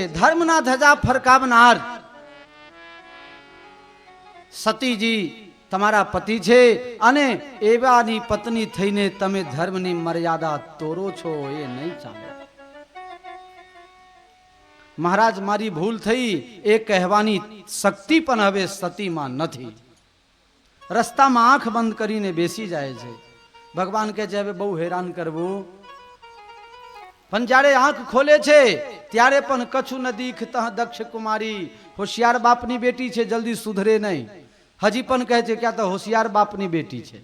ધર્મના ધજા ફરકાવનાર સતીજી તમારા પતિ છે અને એવાની પત્ની થઈને તમે ધર્મની મર્યાદા તોડો છો, એ નહીં ચાલે. મહારાજ મારી ભૂલ થઈ એ કહેવાની શક્તિ પણ હવે સતીમાં નથી. રસ્તામાં આંખ બંધ કરીને બેસી જાય છે. ભગવાન કહે છે હવે બહુ હેરાન કરવું. પણ જ્યારે આંખ ખોલે છે ત્યારે પણ કછું ન દીખત દક્ષ કુમારી, હોશિયાર બાપની બેટી છે, જલ્દી સુધરે નહીં. હજી પણ કહે છે ક્યાં તો હોશિયાર બાપની બેટી છે.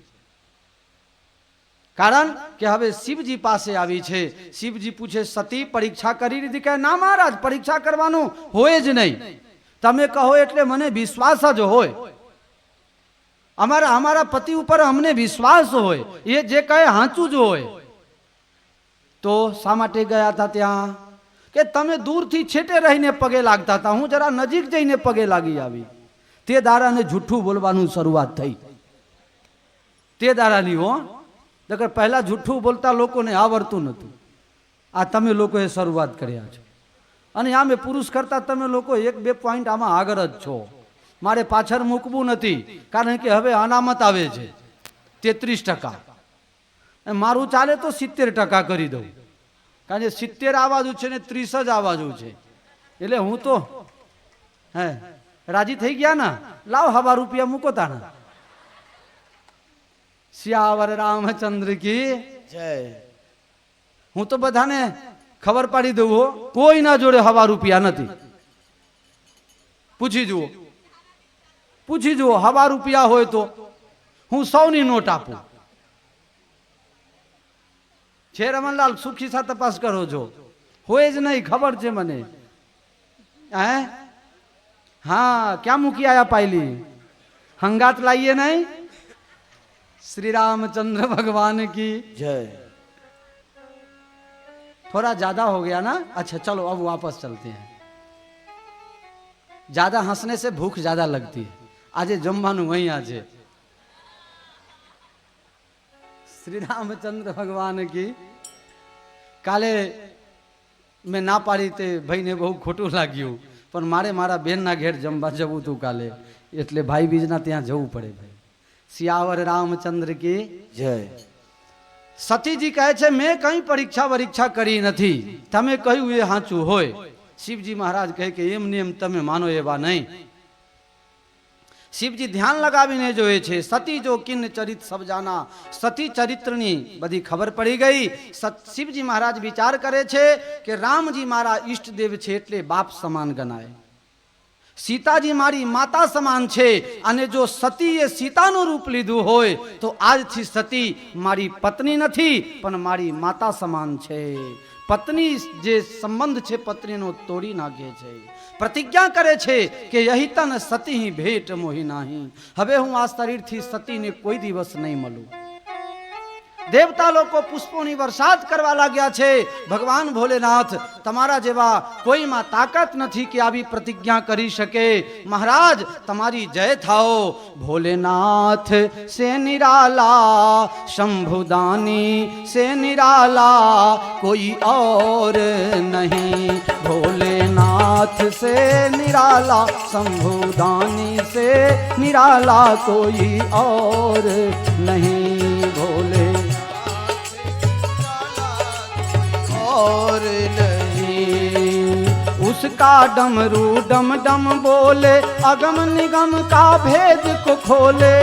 કારણ કે હવે શિવજી પાસે આવી છે. શિવજી પૂછે સતી પરીક્ષા કરી લીધી? કહે ના મહારાજ, પરીક્ષા કરવાનું હોય જ નહીં. તમે કહો એટલે મને વિશ્વાસ જ હોય. અમારા પતિ ઉપર અમને વિશ્વાસ હોય, એ જે કહે સાચું જ હોય. તો શા માટે ગયા હતા ત્યાં? કે તમે દૂરથી છેટે રહીને પગે લાગતા હતા, હું જરા નજીક જઈને પગે લાગી આવી. તે દારાને જૂઠું બોલવાનું શરૂઆત થઈ. તે દારાની હો, નકર પહેલા જૂઠું બોલતા લોકોને આવડતું નહોતું. આ તમે લોકોએ શરૂઆત કર્યા છો. અને આમે પુરુષ કરતા તમે લોકો 1-2 પોઈન્ટ આમાં આગળ જ છો. મારે પાછળ મૂકવું નથી, કારણ કે હવે અનામત આવે છે 33%. મારું ચાલે તો 70% કરી દઉં, કારણ કે 70 આવાજું છે ને 30 જ આવાજું છે. એટલે હું તો રાજી થઈ ગયા ના. લાવ હવા રૂપિયા મૂકો તાના. સિયાવર રામચંદ્ર કી જય. હું તો બધાને ખબર પાડી દઉં હો, કોઈ ના જોડે હવા રૂપિયા નથી. પૂછી જુઓ હવા રૂપિયા હોય તો હું સૌની નોટ આપું. છે રમણલાલ, સુખી સા તપાસ કરો છો. હોય જ નહીં, ખબર છે મને. હા, ક્યાં મૂકી આયા પાયલી? હંગાત લાઈએ નહીં? श्री रामचंद्र भगवान की जय. थोड़ा ज्यादा हो गया ना? अच्छा चलो अब वापस चलते हैं. ज्यादा हंसने से भूख ज्यादा लगती है. आज जमवानु वहीं आज. श्री रामचंद्र भगवान की. काले मैं ना पाड़ी ते भाई ने बहु खोटू लाग्યું, પણ મારે મારા બેનના ઘેર જમવા જવું હતું કાલે, એટલે ભાઈ બીજના ત્યાં જવું પડે. ભાઈ સિયાવર રામચંદ્ર કી જય. સતીજી કહે છે મેં કઈ પરીક્ષા કરી નથી, તમે કહ્યું એ સાચું હોય. શિવજી મહારાજ કહે કે એમને એમ તમે માનો એવા નહીં. શિવજી ધ્યાન લગાવીને જોયે છે. સતી જો કિન ચરિત સબ જાના, સતી ચરિત્રની બધી ખબર પડી ગઈ. શિવજી મહારાજ વિચાર કરે છે કે રામજી મારા ઈષ્ટદેવ છે એટલે બાપ સમાન ગણાય. સીતાજી મારી માતા સમાન છે, અને જો સતીએ સીતાનું રૂપ લીધું હોય તો આજથી સતી મારી પત્ની નથી પણ મારી માતા સમાન છે. પત્ની જે સંબંધ છે પત્નીનો તોડી નાખે છે. પ્રતિજ્ઞા કરે છે કે યહી તન સતી ભેટ મોહી નાહી. હવે હું આ શરીરથી સતીને કોઈ દિવસ નહીં મળું. દેવતા લોકો પુષ્પોની વરસાદ કરવા લાગ્યા છે. ભગવાન ભોલેનાથ તમારા જેવા કોઈમાં તાકાત નથી કે આવી પ્રતિજ્ઞા કરી શકે. મહારાજ તમારી જય થાઓ. ભોલેનાથ સે નિરાલા, શંભુદાની સે નિરાલા, કોઈ और नहीं. भोलेनाथ से निराला, शंभुदानी से निराला, कोई और नहीं. भोले और नहीं. उसका डमरू डम डम बोले, अगम निगम का भेद को खोले.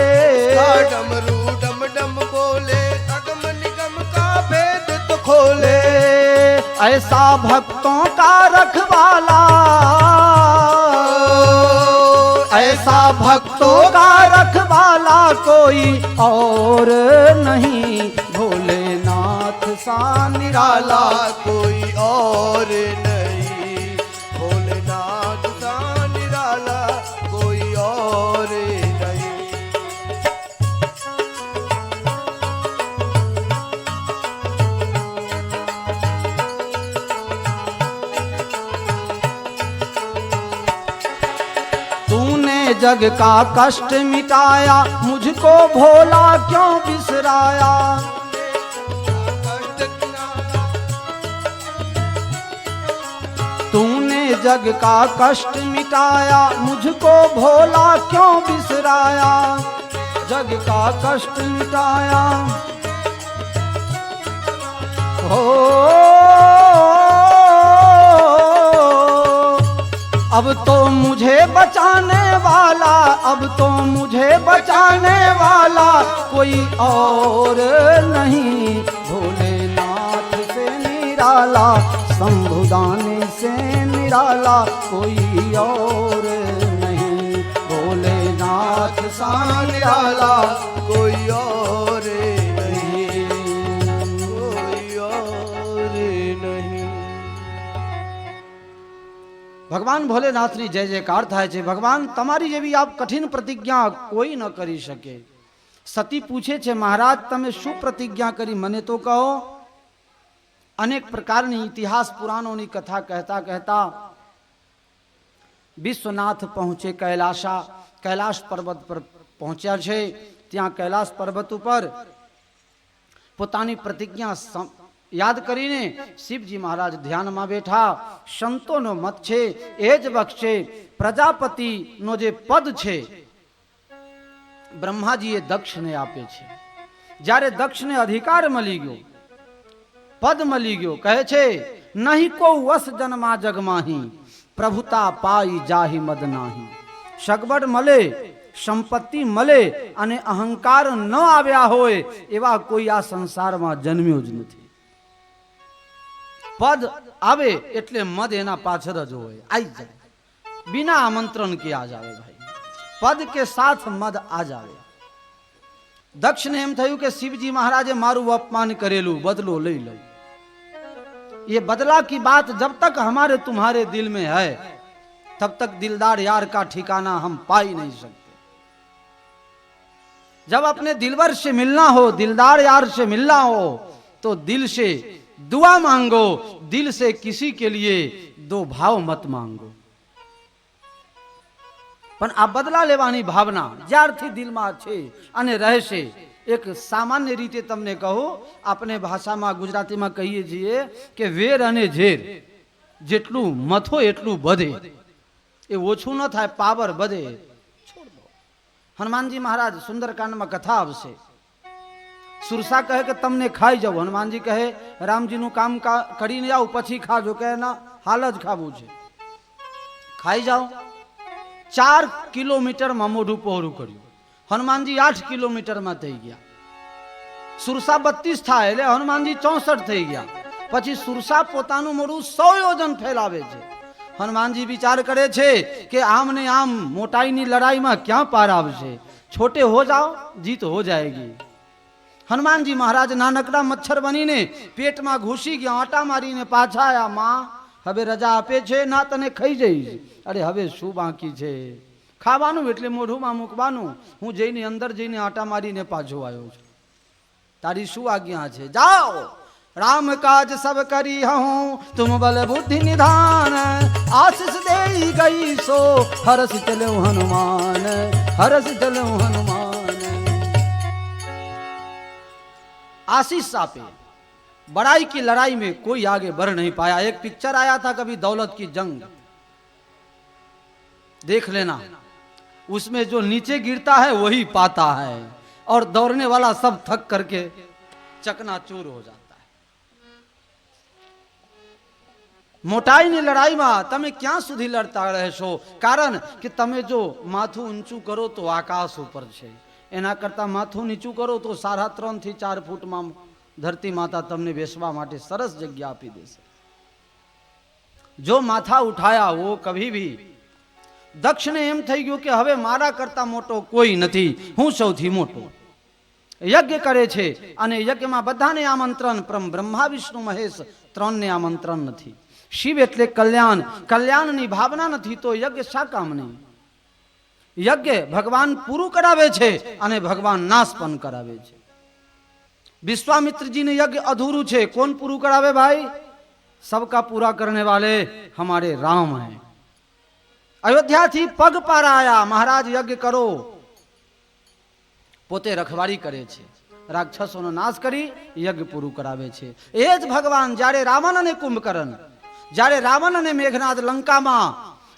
डमरू डम डम बोले, अगम निगम का भेद तो खोले. ऐसा भक्तों का रखवाला, ऐसा भक्तों का रखवाला, कोई और नहीं. भोलेनाथ सा निराला, कोई और नहीं. भोलेनाथ सा निराला, कोई और नहीं. तूने जग का कष्ट मिटाया, मुझको भोला क्यों बिसराया. तूने जग का कष्ट मिटाया, मुझको भोला क्यों बिसराया। जग का कष्ट मिटाया हो, अब तो मुझे बचाने वाला, अब तो मुझे बचाने वाला कोई और नहीं। भोलेनाथ से निराला, शंभुदानी से निराला कोई और नहीं। भोलेनाथ सा निराला कोई और नहीं, कोई और नहीं। भगवान भोलेनाथ ની જય જયકાર થાય છે। ભગવાન તમારી જેવી આપ કઠિન પ્રતિજ્ઞા કોઈ ન કરી શકે। સતી પૂછે છે મહારાજ તમે શું પ્રતિજ્ઞા કરી મને તો કહો। અનેક પ્રકારની ઇતિહાસ પુરાણોની કથા કહેતા કહેતા વિશ્વનાથ પહોંચે કૈલાશ પર્વત પર પહોંચ્યા છે। ત્યાં કૈલાશ પર્વત ઉપર પોતાની પ્રતિજ્ઞા યાદ કરીને શિવજી મહારાજ ધ્યાનમાં બેઠા। સંતોનો મત છે એ જ બક્ષે। પ્રજાપતિનો જે પદ છે બ્રહ્માજીએ દક્ષને આપે છે। જ્યારે દક્ષને અધિકાર મળી ગયો, પદ મળી ગયો, કહે છે નહીં કો વસ જન્મા જગમાહી, પ્રભુતા પાઈ જાહી મદ નાહી। સગવડ મળે, સંપત્તિ મળે અને અહંકાર ન આવ્યા હોય એવા કોઈ આ સંસારમાં જન્મ્યો જ નથી। પદ આવે એટલે મદ એના પાછળ જ હોય, આવી જાય, बिना आमंत्रण के आ जावे भाई। पद के साथ मद आ जावे। दक्ष ने एम थયું કે शिवजी महाराजे मारू अपमान करेलू, बदलो ले लो। ये बदला की बात जब तक हमारे तुम्हारे दिल में है तब तक दिलदार यार का ठिकाना हम पा ही नहीं सकते। जब अपने दिलवर से मिलना हो, दिलदार यार से मिलना हो तो दिल से दुआ मांगो, दिल से किसी के लिए दो भाव मत मांगो। પણ આ બદલા લેવાની ભાવના જ્યારથી દિલમાં છે અને રહેશે। એક સામાન્ય રીતે તમને કહું, આપણે ભાષામાં ગુજરાતીમાં કહીએ છીએ કે વેર અને ઝેર જેટલું મથો એટલું બધે, એ ઓછું ન થાય, પાવર બધે। છોડ દો। હનુમાનજી મહારાજ સુંદરકાંડમાં કથા આવશે। સુરસા કહે કે તમને ખાઈ જાવ, હનુમાનજી કહે રામજીનું કામ કરીને આવું પછી ખાજો, કે ના હાલ જ ખાવું છે, ખાઈ જાઓ। 4 કિલોમીટરમાં મોઢું પહોળું કર્યું, હનુમાનજી 8 કિલોમીટરમાં થઈ ગયા। સુરસા 32 થાય એટલે હનુમાનજી 64 થઈ ગયા। પછી સુરસા પોતાનું મોઢું 100 યોજન ફેલાવે છે। હનુમાનજી વિચાર કરે છે કે આમ ને આમ મોટાઈની લડાઈમાં ક્યાં પાર આવશે, છોટે હો જાઓ જીત હો જાएगी। હનુમાનજી મહારાજ નાનકડા મચ્છર બનીને પેટમાં ઘૂસી ગયા, આટા મારીને પાછા આયા। માં હવે રજા આપે છે ના, તને ખાઈ જઈશ। અરે હવે શું બાકી છે, ખાવાનું એટલે મોઢુંમાં મૂકવાનું, હું જઈને અંદર જઈને આટા મારીને પાછો આવ્યો છું, તારી શું આજ્ઞા છે, જાઓ। राम काज सब करी हूँ तुम बल बुद्धि निधान, आशीष दे गई सो हरस चलो हनुमान, हरस चलो हनुमान। आशीष आपे, बड़ाई की लड़ाई में कोई आगे बढ़ नहीं पाया। एक पिक्चर आया था कभी, दौलत की जंग, देख लेना। उसमें जो नीचे गिरता है वही पाता है, और दौड़ने वाला सब थक करके चकनाचूर हो जाता है। મોટાઈની લડાઈમાં તમે ક્યાં સુધી લડતા રહેશો? કારણ કે તમે જો માથું ઊંચું કરો તો આકાશ ઉપર છે, એના કરતા માથું નીચું કરો તો 3.5 થી 4 ફૂટમાં ધરતી માતા તમને બેસવા માટે સરસ જગ્યા આપી દેશે। જો માથા ઉઠાયા वो कभी भी। દક્ષને એમ થઈ ગયું કે હવે મારા કરતા મોટો કોઈ નથી, હું સૌથી મોટો। યજ્ઞ કરે છે અને યજ્ઞમાં બધાને આમંત્રણ, પરમ બ્રહ્મા વિષ્ણુ મહેશ 3ને આમંત્રણ નથી। शिव એટલે કલ્યાણ, કલ્યાણની ભાવના નથી તો યજ્ઞ શા કામની? યજ્ઞ ભગવાન પૂરું કરાવે છે અને ભગવાન નાશ પણ કરાવે છે। વિશ્વામિત્રજીને યજ્ઞ અધૂરું છે, કોણ પૂરું કરાવે ભાઈ? सबका पूरा करने वाले हमारे राम हैं। अयोध्या थी पग पार आया, महाराज यज्ञ करो, પોતે રખવાડી કરે છે, રાક્ષસોનો નાશ કરી યજ્ઞ પૂરું કરાવે છે। એ જ ભગવાન જ્યારે રાવણ અને કુંભકર્ણ જ્યારે રાવણ અને મેઘનાદ લંકામાં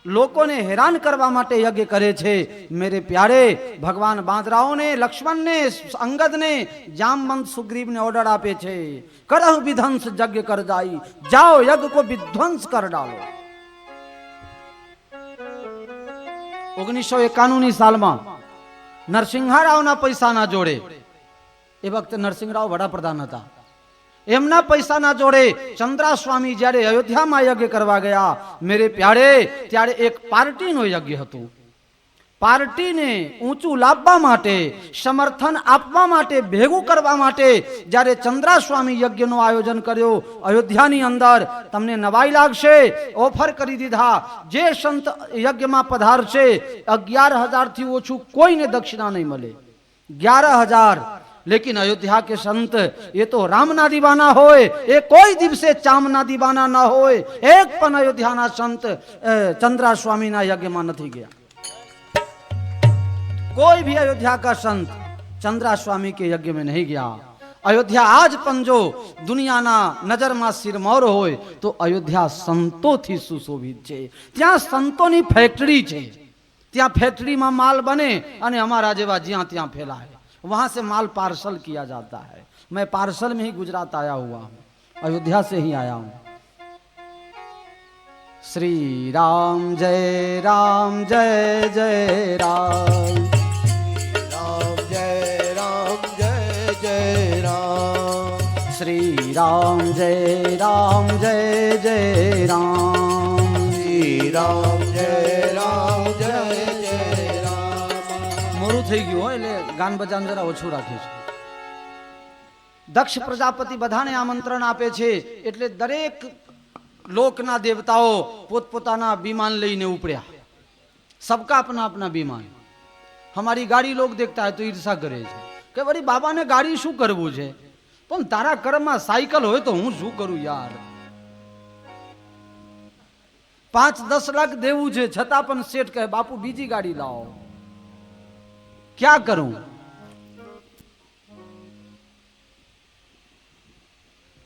લોકોને હેરાન કરવા માટે યજ્ઞ કરે છે, મેરે પ્યારે ભગવાન બાંદરાઓને, લક્ષ્મણને, અંગદને, જામવંત સુગ્રીવને ઓર્ડર આપે છે, કરહ વિધંસ यज्ञ कर जाई, जाओ यज्ञ को विध्वंस कर डालो। 1991ની સાલમાં નરસિંહારાવના પૈસાના જોડે, એ વખતે નરસિંહરાવ વડાપ્રધાન હતા, એમના પૈસાના જોડે ચંદ્રાસ્વામી જ્યારે અયોધ્યામાં યજ્ઞ કરવા ગયા મેરે પ્યારે, ત્યારે એક પાર્ટીનો યજ્ઞ હતું। પાર્ટીને ઊંચું લાવવા માટે, સમર્થન આપવા માટે, ભેગું કરવા માટે જ્યારે ચંદ્રાસ્વામી યજ્ઞનું આયોજન કર્યો અયોધ્યાની અંદર, તમને નવાઈ લાગશે, ઓફર કરી દીધા, જે સંત યજ્ઞમાં પધારશે 11,000 થી ઓછું કોઈને દક્ષિણા નહીં મળે। 11,000। लेकिन अयोध्या के संत ये तो रामना दीवाना होय, ये कोई दिवसे चामना दीवाना ना होय। एक पण अयोध्याना संत चंद्रास्वामीना यज्ञ में नहीं गया। कोई भी अयोध्या का संत चंद्रास्वामी के यज्ञ में नहीं गया। अयोध्या आज पण जो दुनियाना नजर में सिरमौर होय तो अयोध्या संतो थी सुशोभित छे। त्यां संतोनी फैक्टरी छे, त्यां फैक्टरी में माल बने अने अमारा जेवा ज्यां त्यां फैलाए, वहां से माल पार्सल किया जाता है। मैं पार्सल में ही गुजरात आया हुआ हूं, अयोध्या से ही आया हूं। श्री राम जय राम जय जय राम, राम जय राम जय जय राम, श्री राम जय राम जय जय राम, श्री राम जय राम जय जय राम। मोरू થઈ ગયું હોય એટલે ગાન બજાન જરા ઓછું રાખે છે। દક્ષ પ્રજાપતિ બધાને આમંત્રણ આપે છે એટલે દરેક લોકના દેવતાઓ પોતપોતાના વિમાન લઈને ઉપડ્યા। सबका अपना अपना विमान। हमारी गाड़ी लोग देखता है तो ईर्षा करे છે કે વળી બાબાને ગાડી શું કરવું છે, પણ તારા કર્મમાં સાયકલ હોય તો હું શું કરું યાર। 5-10 લાખ દેવું છે છતાં પણ શેઠ કહે બાપુ બીજી ગાડી લાવો, क्या करूं।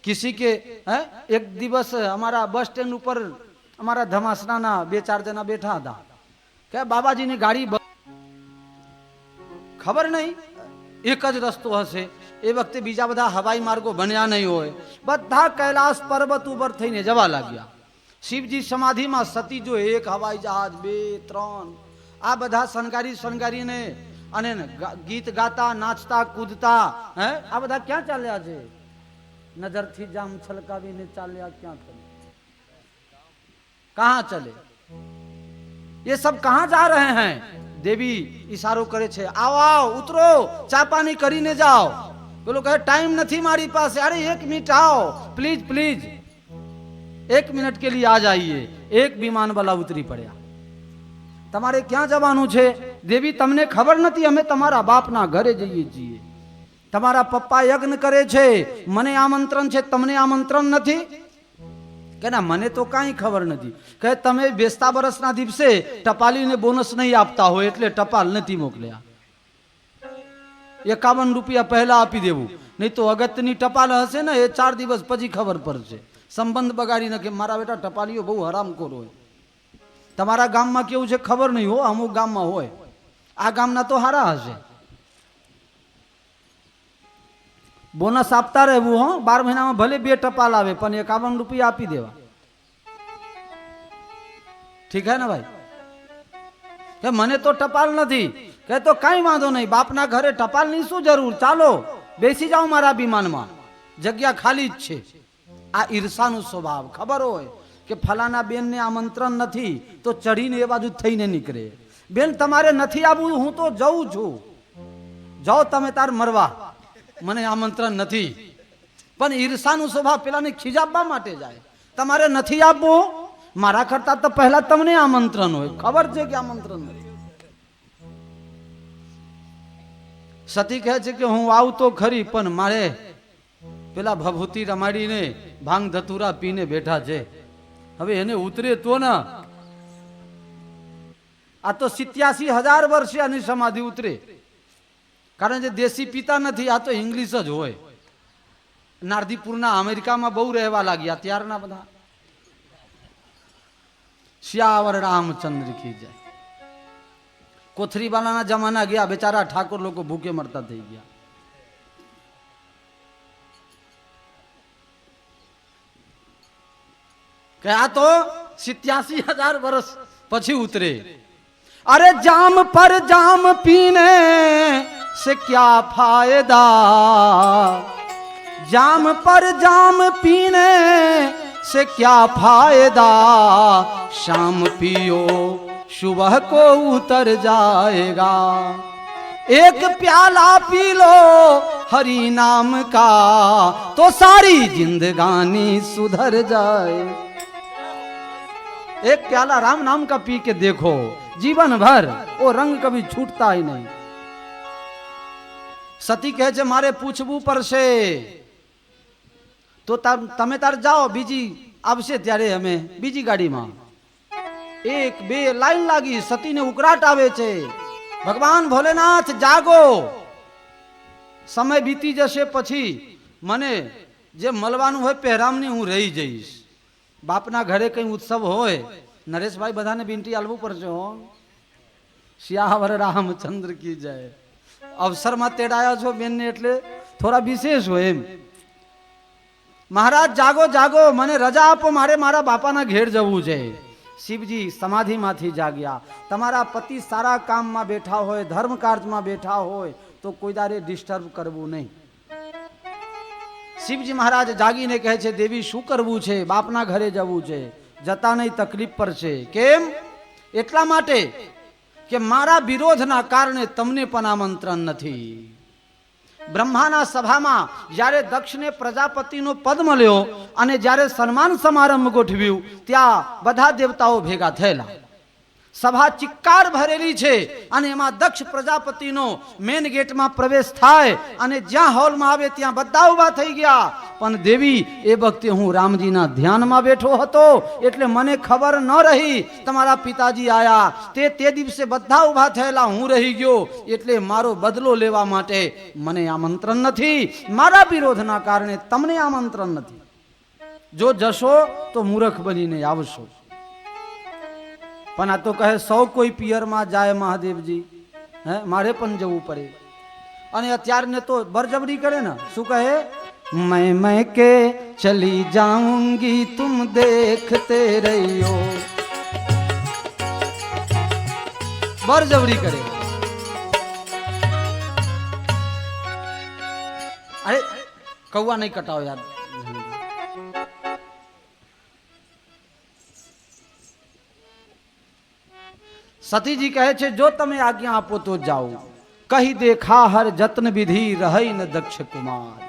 किसी के एक दिवस हमारा बस स्टैंड ऊपर हमारा धमासना 2-4 जना बैठा था, क्या बाबाजी ने गाड़ी खबर नहीं एक ज रस्तो हशे। ए वखते बीजा बधा हवाई मार्गो बन्या नहीं होय, बधा कैलाश पर्वत उपर थईने जवा लाग्या। शिवजी समाधि में सती जो एक हवाई जहाज 2-3 आ बधा शणगारी शणगारी ने અને ગીત ગાતા નાચતા કૂદતા આ બધા ક્યાં ચાલ્યા છે? નજરથી જામ છલકાવીને ચાલ્યા ક્યાં ચલે? कहाँ चले? ये सब कहाँ जा रहे हैं? देवी इशारो करे छे, आओ आओ उतरो, चा पानी करीने जाओ। पेलो कहे टाइम नहीं मारी पास। अरे 1 मिनट आओ प्लीज प्लीज, 1 मिनट के लिए आ जाइए। एक विमान वाला उतरी पड़ा। તમારે ક્યાં જવાનું છે? દેવી તમને ખબર નથી, અમે તમારા બાપના ઘરે જઈએ છીએ। તમારા પપ્પા યજ્ઞ કરે છે, મને આમંત્રણ છે, તમને આમંત્રણ નથી? કે ના મને તો કાંઈ ખબર નથી। કે તમે બેસતા વર્ષના દિવસે ટપાલીને બોનસ નહીં આપતા હોય એટલે ટપાલ નથી મોકલ્યા। 51 રૂપિયા પહેલા આપી દેવું, નહીં તો અગત્યની ટપાલ હશે ને એ 4 દિવસ પછી ખબર પડશે। સંબંધ બગાડી નાખે। મારા બેટા ટપાલીઓ બહુ હરામખોર હોય। તમારા ગામમાં કેવું છે ખબર નહીં હો, અમુક ગામમાં હોય। આ ગામના તો હારા હશે। બોનસ આપતા રહેવું હો, 12 મહિનામાં ભલે 2 ટપાલ આવે પણ 51 રૂપિયા આપી દેવા। ઠીક હે ને ભાઈ? કે મને તો ટપાલ નથી, કે તો કાંઈ વાંધો નહીં, બાપના ઘરે ટપાલની શું જરૂર, ચાલો બેસી જાઓ મારા વિમાનમાં, જગ્યા ખાલી જ છે। આ ઈર્ષાનો સ્વભાવ। ખબર હોય કે ફલાના બેન ને આમંત્રણ નથી તો ચડીને એ બાજુ થઈને નીકળે। બેન તમારે નથી આવવું, હું તો જઉં છું, જાઓ તમે તાર મરવા, મને આમંત્રણ નથી। પણ ઈર્ષાનો સ્વભાવ પેલાને ખીજાવવા માટે જાય। તમારે નથી આપવું, મારા કરતા તો પહેલા તમને આમંત્રણ હોય, ખબર છે કે આમંત્રણ નથી। સતી કહે છે કે હું આવું તો ખરી પણ મારે પેલા ભભૂતિ રમાડીને ભાંગ ધતુરા પીને બેઠા છે, હવે એને ઉતરે તો ના। આ તો 87,000 વર્ષે આની સમાધિ ઉતરે, કારણ કે દેશી પીતા નથી, આ તો ઇંગ્લિશ જ હોય। નારદીપુરના અમેરિકામાં બહુ રહેવા લાગ્યા ત્યારના બધા। સિયાવર રામચંદ્ર કી જય. કોથરીવાલાના જમાના ગયા, બેચારા ઠાકોર લોકો ભૂખે મરતા થઈ ગયા. કે આ તો 87,000 વર્ષ પછી ઉતરે. अरे जाम पर जाम पीने से क्या फायदा, जाम पर जाम पीने से क्या फायदा, शाम पियो सुबह को उतर जाएगा, एक प्याला पी लो हरि नाम का तो सारी जिंदगानी सुधर जाए. एक प्याला राम नाम का पी के देखो, जीवन भर वो रंग कभी छूटता ही नहीं. સતી કહે છે મારે પૂછવું પડશે તો તમે તાર જાઓ, બીજી આવશે ત્યારે અમે બીજી ગાડીમાં. એક બે લાઈન લાગી, સતીને ઉકળાટ આવે છે. ભગવાન ભોલેનાથ જાગો, સમય બીતી જશે પછી મને જે મળવાનું હોય પહેરામની હું રહી જઈશ. બાપના ઘરે કઈ ઉત્સવ હોય, નરેશભાઈ બધાને બિનતી આલવું પડશે હો. સિયાવર રામચંદ્ર કી જય. અવસરમાં તેડાયા છો બેનને એટલે થોડા વિશેષ હોય એમ. મહારાજ જાગો જાગો, મને રજા આપો, મારે મારા બાપાના ઘેર જવું છે. શિવજી સમાધિમાંથી જાગ્યા. તમારા પતિ સારા કામમાં બેઠા હોય, ધર્મ કાર્યમાં બેઠા હોય તો કોઈ દારે ડિસ્ટર્બ કરવું નહીં. શિવજી મહારાજ જાગીને કહે છે દેવી શું કરવું છે, બાપના ઘરે જવું છે, જતા નહીં તકલીફ પડશે. કેમ? એટલા માટે કે મારા વિરોધના કારણે તમને પણ આમંત્રણ નથી. બ્રહ્માના સભામાં જ્યારે દક્ષને પ્રજાપતિનો પદ મળ્યો અને જ્યારે સન્માન સમારંભ ગોઠવ્યું ત્યાં બધા દેવતાઓ ભેગા થયેલા. સભા ચિક્કાર ભરેલી છે અને એમાં દક્ષ પ્રજાપતિનો મેન ગેટમાં પ્રવેશ થાય અને જ્યાં હોલમાં આવે ત્યાં બધા ઊભા થઈ ગયા. પણ દેવી એ વખતે હું રામજીના ધ્યાનમાં બેઠો હતો એટલે મને ખબર ન રહી તમારા પિતાજી આયા. તે દિવસે બધા ઊભા થયેલા, હું રહી ગયો એટલે મારો બદલો લેવા માટે મને આમંત્રણ નથી. મારા વિરોધના કારણે તમને આમંત્રણ નથી. જો જશો તો મૂર્ખ બનીને આવશો. પણ આ તો કહે સૌ કોઈ પિયરમાં જાય મહાદેવજી, હે મારે પણ જવું પડે. અને અત્યારને તો બરજબરી કરે ને. શું કહે? मैं के चली जाऊंगी तुम देखते रहियो. बरजबरी करे. अरे कौवा नहीं कटाओ यार. સતીજી કહે છે જો તમે આજ્ઞા આપો તો જાઓ. કહી દેખા હર જતન વિધિ રહી ન દક્ષ કુમાર.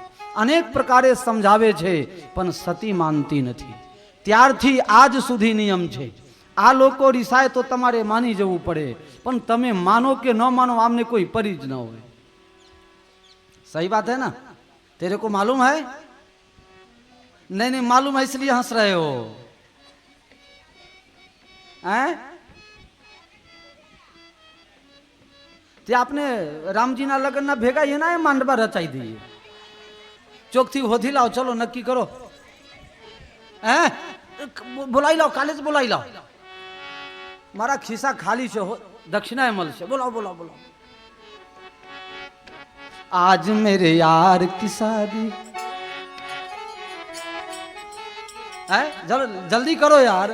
અનેક પ્રકારે સમજાવે છે પણ સતી માનતી નથી. ત્યારથી આજ સુધી નિયમ છે. આ લોકો રિસાય તો તમારે માની જવું પડે, પણ તમે માનો કે ન માનો આમને કોઈ પરી જ ન હોય. સही बात है ना? तेरे को मालूम है? नहीं नहीं मालूम है इसलिए हंस रहे हो हैं? તે આપને રામજીના લગ્નના ભેગા એના માંડવા રચાઈ દઈએ. ચોકથી હોધી લાવો, ચલો નક્કી કરો. હે બોલાવી લાવો, કાલે જ બોલાવી લાવો. મારા ખિસ્સા ખાલી છે, દક્ષિણાએ મળશે. બોલાવો બોલાવો બોલાવો. આજ મેરે યાર કી શાદી. હે જલ્દી કરો યાર.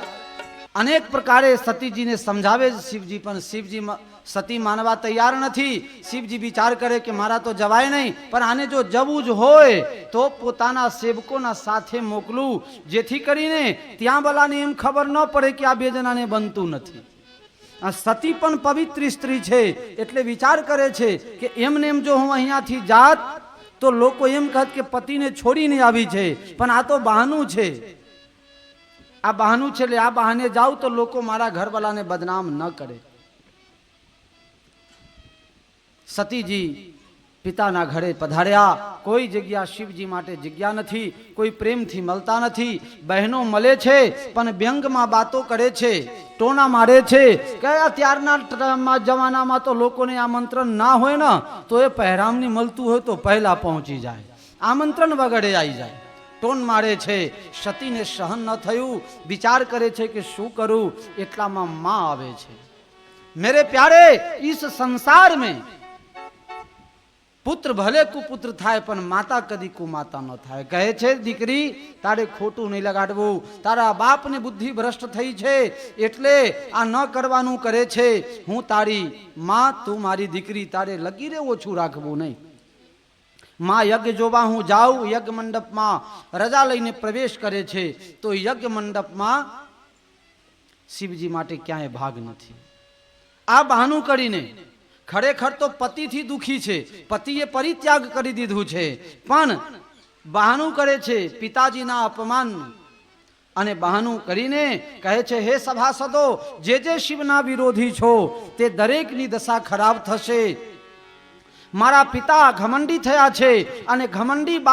અનેક પ્રકારે સતીજીને સમજાવે શિવજી, પણ શિવજી સતી માનવા તૈયાર નથી. શિવજી વિચાર કરે કે મારા તો જવાય નહીં, પણ આને જો જવું જ હોય તો પોતાના સેવકોના સાથે મોકલું, જેથી કરીને ત્યાં બલાને એમ ખબર ન પડે કે આ બે જણાને બનતું નથી. આ સતી પણ પવિત્ર સ્ત્રી છે એટલે વિચાર કરે છે કે એમને એમ જો હું અહીંયાથી જાત તો લોકો એમ કહત કે પતિને છોડીને આવી છે, પણ આ તો બહાનું છે. આ બહાનું છે એટલે આ બહાને જાઉં તો લોકો મારા ઘરવાળાને બદનામ ન કરે. સતીજી પિતાના ઘરે પધાર્યા. કોઈ જગ્યા શિવજી માટે જગ્યા નથી, કોઈ પ્રેમથી મળતા નથી. બહેનો મળે છે પણ વ્યંગમાં વાતો કરે છે, ટોના મારે છે કે અત્યારના જમાનામાં તો લોકોને આમંત્રણ ના હોય ને તો એ પહેરામની મળતું હોય તો પહેલા પહોંચી જાય, આમંત્રણ વગડે આવી જાય. ટોન મારે છે. સતીને સહન ન થયું, વિચાર કરે છે કે શું કરું, એટલામાં માં આવે છે. मेरे प्यारे इस संसार में પુત્ર ભલે કુપુત્ર થાય પણ માતા કદી કુમાતા ન થાય. કહે છે દીકરી તારે ખોટું નહીં લગાડવું, તારા બાપની બુદ્ધિ ભ્રષ્ટ થઈ છે એટલે આ ન કરવાનું કરે છે. હું તારી માં, તું મારી દીકરી, તારે લગીરે ઓછું રાખવું નહીં. માં યજ્ઞ જોવા હું જાઉં, યજ્ઞ મંડપમાં રજા લઈને પ્રવેશ કરે છે તો યજ્ઞ મંડપમાં શિવજી માટે ક્યાંય ભાગ નથી. આ બહાનું કરીને ખરેખર તો પતિથી દુખી છે, પતિએ પરિત્યાગ કરી દીધું છે, પણ બહાનું કરે છે પિતાજીના અપમાન. અને બહાનું કરીને કહે છે હે સભાસદો, જે જે શિવના વિરોધી છો તે દરેકની દશા ખરાબ થશે. મારા પિતા ઘમંડી થયા છે અને ઘમંડી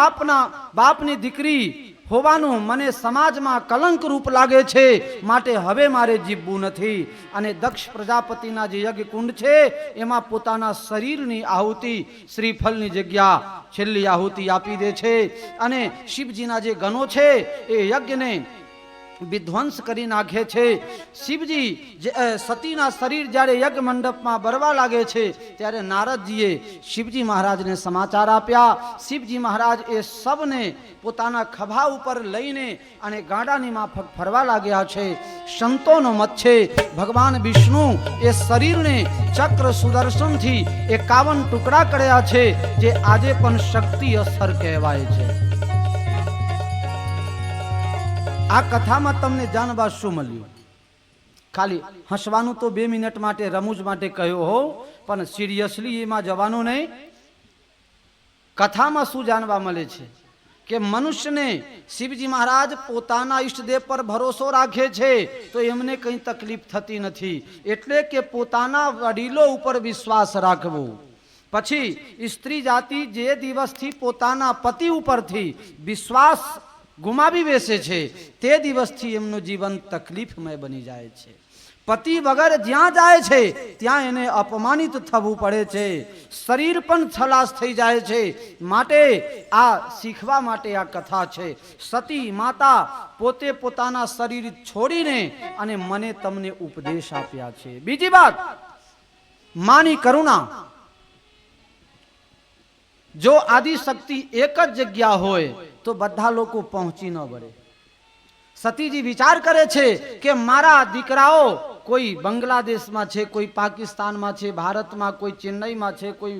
બાપની દીકરી હોવાનું મને સમાજમાં કલંક રૂપ લાગે છે, માટે હવે મારે જીવવું નથી. અને દક્ષ પ્રજાપતિના જે યજ્ઞ કુંડ છે એમાં પોતાના શરીરની આહુતિ, શ્રીફળની જગ્યા છેલ્લી આહુતિ આપી દે છે. અને શિવજીના જે ગણો છે એ યજ્ઞને વિધ્વંસ કરી નાખે છે. શિવજી સતીના શરીર જ્યારે યજ્ઞ મંડપમાં બરવા લાગે છે ત્યારે નારદજીએ શિવજી મહારાજને સમાચાર આપ્યા. શિવજી મહારાજ એ સબને પોતાના ખભા ઉપર લઈને અને ગાડાની માફક ફરવા લાગ્યા છે. સંતોનો મત છે ભગવાન વિષ્ણુ એ શરીરને ચક્ર સુદર્શનથી 51 ટુકડા કર્યા છે, જે આજે પણ શક્તિ અસર કહેવાય છે. આ કથામાં તમને જાણવા શું મળ્યું? ખાલી હસવાનું તો 2 મિનિટ માટે રમૂજ માટે કહ્યું હો, પણ સિરિયસલી એમાં જવાનું નહીં. કથામાં શું જાણવા મળે છે કે મનુષ્યને શિવજી મહારાજ પોતાના ઈષ્ટદેવ પર ભરોસો રાખે છે તો એમને કંઈ તકલીફ થતી નથી. એટલે કે પોતાના વડીલો ઉપર વિશ્વાસ રાખવો. પછી સ્ત્રી જાતિ જે દિવસથી પોતાના પતિ ઉપરથી વિશ્વાસ ગુમાવી બેસે છે તે દિવસથી એમનું જીવન તકલીફમય બની જાય છે. પતિ વગર જ્યાં જાય છે ત્યાં એને અપમાનિત થવું પડે છે, શરીર પણ ખલાસ થઈ જાય છે. માટે આ શીખવા માટે આ કથા છે. સતી માતા પોતે પોતાના શરીર છોડીને અને મને તમને ઉપદેશ આપ્યા છે. બીજી વાત, માની કરુણા. જો આદિશક્તિ એક જ જગ્યા હોય તો બધા લોકો પહોંચી ન વળે. સતીજી વિચાર કરે છે કે મારા દીકરાઓ કોઈ બાંગ્લાદેશમાં છે, કોઈ પાકિસ્તાનમાં છે, ભારતમાં કોઈ ચેન્નઈમાં છે, કોઈ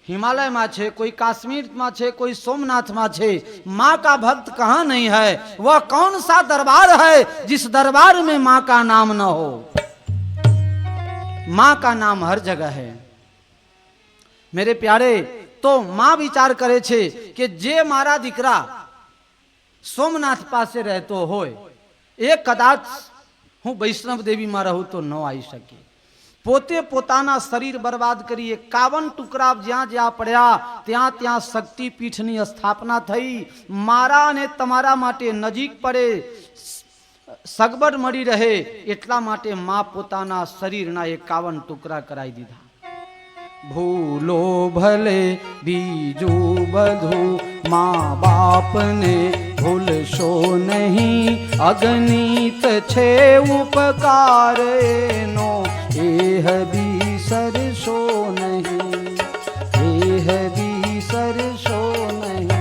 हिमालय છે, કોઈ કાશ્મીરમાં છે, કોઈ સોમનાથમાં છે. माँ का भक्त कहाँ नहीं है? वह कौन सा दरबार है जिस दरबार में माँ का नाम न हो? माँ का नाम हर जगह है मेरे प्यारे. तो माँ विचार करे છે કે જે મારા દીકરા સોમનાથ પાસે રહેતો હોય એ કદાચ હું વૈષ્ણવ દેવીમાં રહું તો ન આવી શકે. પોતે પોતાના શરીર બરબાદ કરી 51 ટુકડા જ્યાં જ્યાં પડ્યા ત્યાં ત્યાં શક્તિપીઠની સ્થાપના થઈ. મારા અને તમારા માટે નજીક પડે, સગવડ મળી રહે એટલા માટે માં પોતાના શરીરના 51 ટુકડા કરાવી દીધા. ભૂલો ભલે બીજું બધું માँ બાપને ભૂલશો નહીં, અગણિત છે ઉપકાર એનો એહ બીસરશો નહીં, એહ બીસરશો નહીં.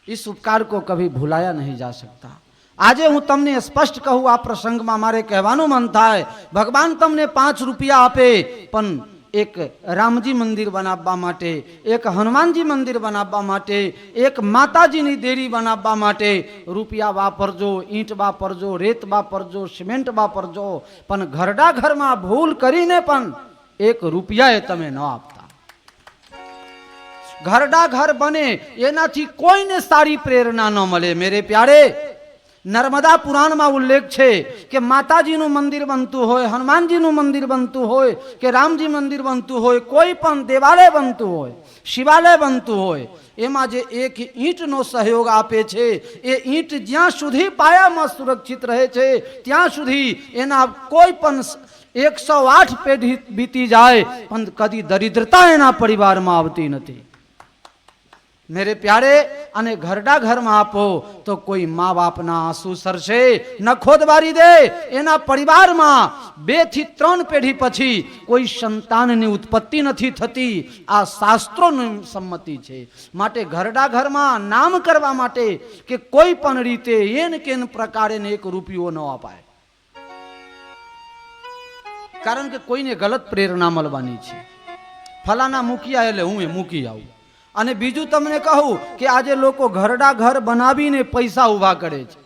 इस उपकार को कभी भुलाया नहीं जा सकता. આજે હું તમને સ્પષ્ટ કહું, આ પ્રસંગમાં મારે કહેવાનું મન થાય, ભગવાન તમને 5 રૂપિયા આપે પણ એક રામજી મંદિર બનાવવા માટે, એક હનુમાનજી મંદિર બનાવવા માટે, એક માતાજીની દેરી બનાવવા માટે રૂપિયા વાપરજો, ઈંટ વાપરજો, રેત વાપરજો, સિમેન્ટ વાપરજો, પણ ઘરડા ઘરમાં ભૂલ કરીને પણ 1 રૂપિયા તમે ન આપતા. ઘરડા ઘર બને એનાથી કોઈને સારી પ્રેરણા ન મળે. મેરે પ્યારે, નર્મદા પુરાણમાં ઉલ્લેખ છે કે માતાજીનું મંદિર બનતું હોય, હનુમાનજીનું મંદિર બનતું હોય કે રામજી મંદિર બનતું હોય, કોઈ પણ દેવાલય બનતું હોય, શિવાલય બનતું હોય, એમાં જે 1 ઈંટનો સહયોગ આપે છે એ ઈંટ જ્યાં સુધી પાયામાં સુરક્ષિત રહે છે ત્યાં સુધી એના કોઈ પણ 108 પેઢી બીતી જાય પણ કદી દરિદ્રતા એના પરિવારમાં આવતી નથી. मेरे प्यारे અને ઘરડા ઘરમાં આપો તો કોઈ મા બાપના આંસુ સરશે, ન ખોદબારી દે, એના પરિવારમાં 2 થી 3 પેઢી પછી કોઈ સંતાનની ઉત્પત્તિ નથી થતી. આ શાસ્ત્રોની સંમતિ છે. માટે ઘરડા ઘરમાં નામ કરવા માટે કે કોઈ પણ રીતે એન કેન પ્રકારે 1 રૂપિયો ન અપાય, કારણ કે કોઈને ગલત પ્રેરણા મળવાની છે. ફલાના મૂકી એટલે હું એ મૂકી આવું. અને બીજું તમને કહું કે આજે લોકો ઘરડા ઘર બનાવીને પૈસા ઊભા કરે છે.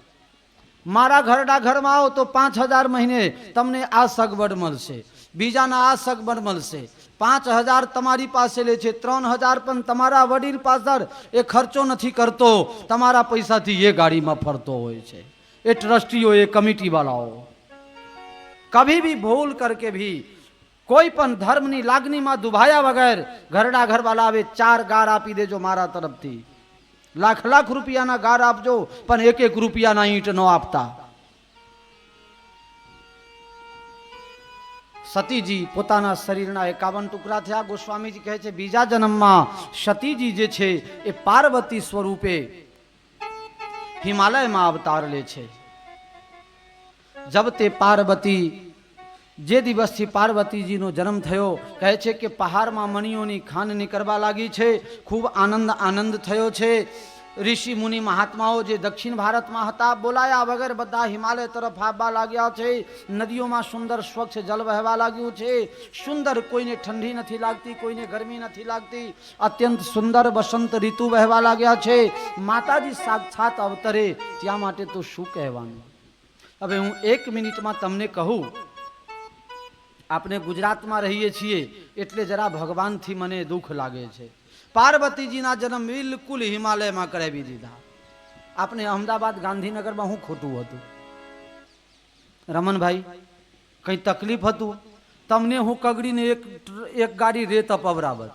મારા ઘરડા ઘરમાં આવો તો 5,000 મહિને તમને આ સગવડ મળશે, બીજાના આ સગવડ મળશે. 5,000 તમારી પાસે લે છે, 3,000 પણ તમારા વડીલ પાછળ એ ખર્ચો નથી કરતો, તમારા પૈસાથી એ ગાડીમાં ફરતો હોય છે. એ ટ્રસ્ટીઓ, એ કમિટી વાળાઓ કભી ભી ભૂલ કરકે ભી કોઈ પણ ધર્મની લાગણીમાં દુભાયા વગર ઘરડા ઘરવાળા આવે 4 ગાર આપી દેજો મારા તરફથી. લાખ રૂપિયાના ગાર આપજો, પણ 1 રૂપિયાના ઈંટ ન આપતા. સતીજી પોતાના શરીરના 51 ટુકડા થયા. ગોસ્વામીજી કહે છે બીજા જન્મમાં સતીજી જે છે એ પાર્વતી સ્વરૂપે હિમાલયમાં અવતાર લે છે. જબ તે પાર્વતી, જે દિવસથી પાર્વતીજીનો જન્મ થયો, કહે છે કે પહાડમાં મણીઓની ખાન નીકળવા લાગી છે. ખૂબ આનંદ થયો છે. ઋષિ મુનિ મહાત્માઓ જે દક્ષિણ ભારતમાં હતા, બોલાયા વગર બધા હિમાલય તરફ આવવા લાગ્યા છે. નદીઓમાં સુંદર સ્વચ્છ જલ વહેવા લાગ્યું છે. સુંદર, કોઈને ઠંડી નથી લાગતી, કોઈને ગરમી નથી લાગતી. અત્યંત સુંદર વસંત ઋતુ વહેવા લાગ્યા છે. માતાજી સાક્ષાત અવતરે, ત્યાં માટે તો શું કહેવાનું. હવે હું 1 મિનિટમાં તમને કહું. આપણે ગુજરાતમાં રહીએ છીએ એટલે જરા ભગવાનથી મને દુઃખ લાગે છે. પાર્વતીજીના જન્મ બિલકુલ હિમાલયમાં કરાવી દીધા. આપણે અમદાવાદ ગાંધીનગરમાં શું ખોટું હતું રમણભાઈ? કઈ તકલીફ હતું? તમને હું કગડીને એક ગાડી રેત અપવરાવત,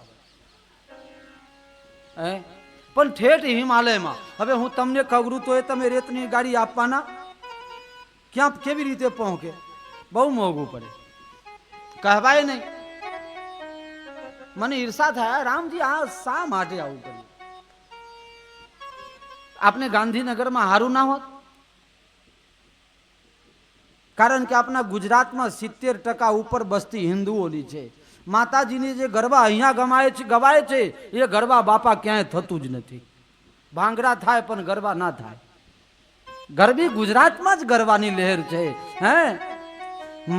પણ ઠેઠ હિમાલયમાં. હવે હું તમને કગડું તો એ તમે રેતની ગાડી આપવાના? ક્યાં, કેવી રીતે પહોંચે? બહુ મોંઘું પડે, કહેવાય નહીં. મને ઈર્ષા થાય, રામજી આ શા માટે આવું કર્યું? આપને ગાંધીનગરમાં હારું ના હોત? કારણ કે આપણા ગુજરાતમાં 70% ઉપર બસ્તી હિન્દુઓની છે. માતાજીની જે ગરબા અહીંયા ગવાય છે એ ગરબા બાપા ક્યાંય થતું જ નથી. ભાંગડા થાય પણ ગરબા ના થાય. ગરબી ગુજરાતમાં જ ગરબાની લહેર છે. હે,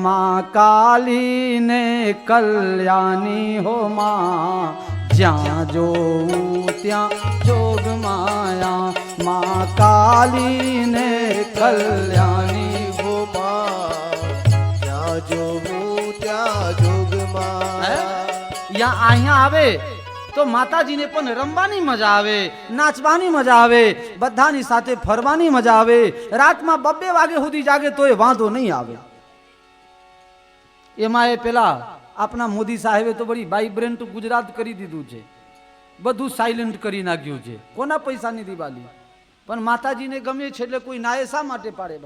माँ काली ने कल्याणी हो माँ, જ્યાં જોઉં ત્યાં જોગ માયા. માँ કાલી ને કલ્યાણી હો માં, જ્યાં જોઉં ત્યાં જોગ માયા. અહીંયા આવે તો માતાજીને પણ રમવાની મજા આવે, નાચવાની મજા આવે, બધાની સાથે ફરવાની મજા આવે. રાતમાં 2 વાગે સુધી જાગે તોય વાંધો નહીં આવે. એમાં એ પેલા આપણા મોદી સાહેબે તો બધી વાઇબ્રન્ટ ગુજરાત કરી દીધું છે, બધું સાયલેન્ટ કરી નાખ્યું છે. કોના પૈસાની દિવાળી? પણ માતાજીને ગમે છે એટલે કોઈ નાય શા માટે પાડે?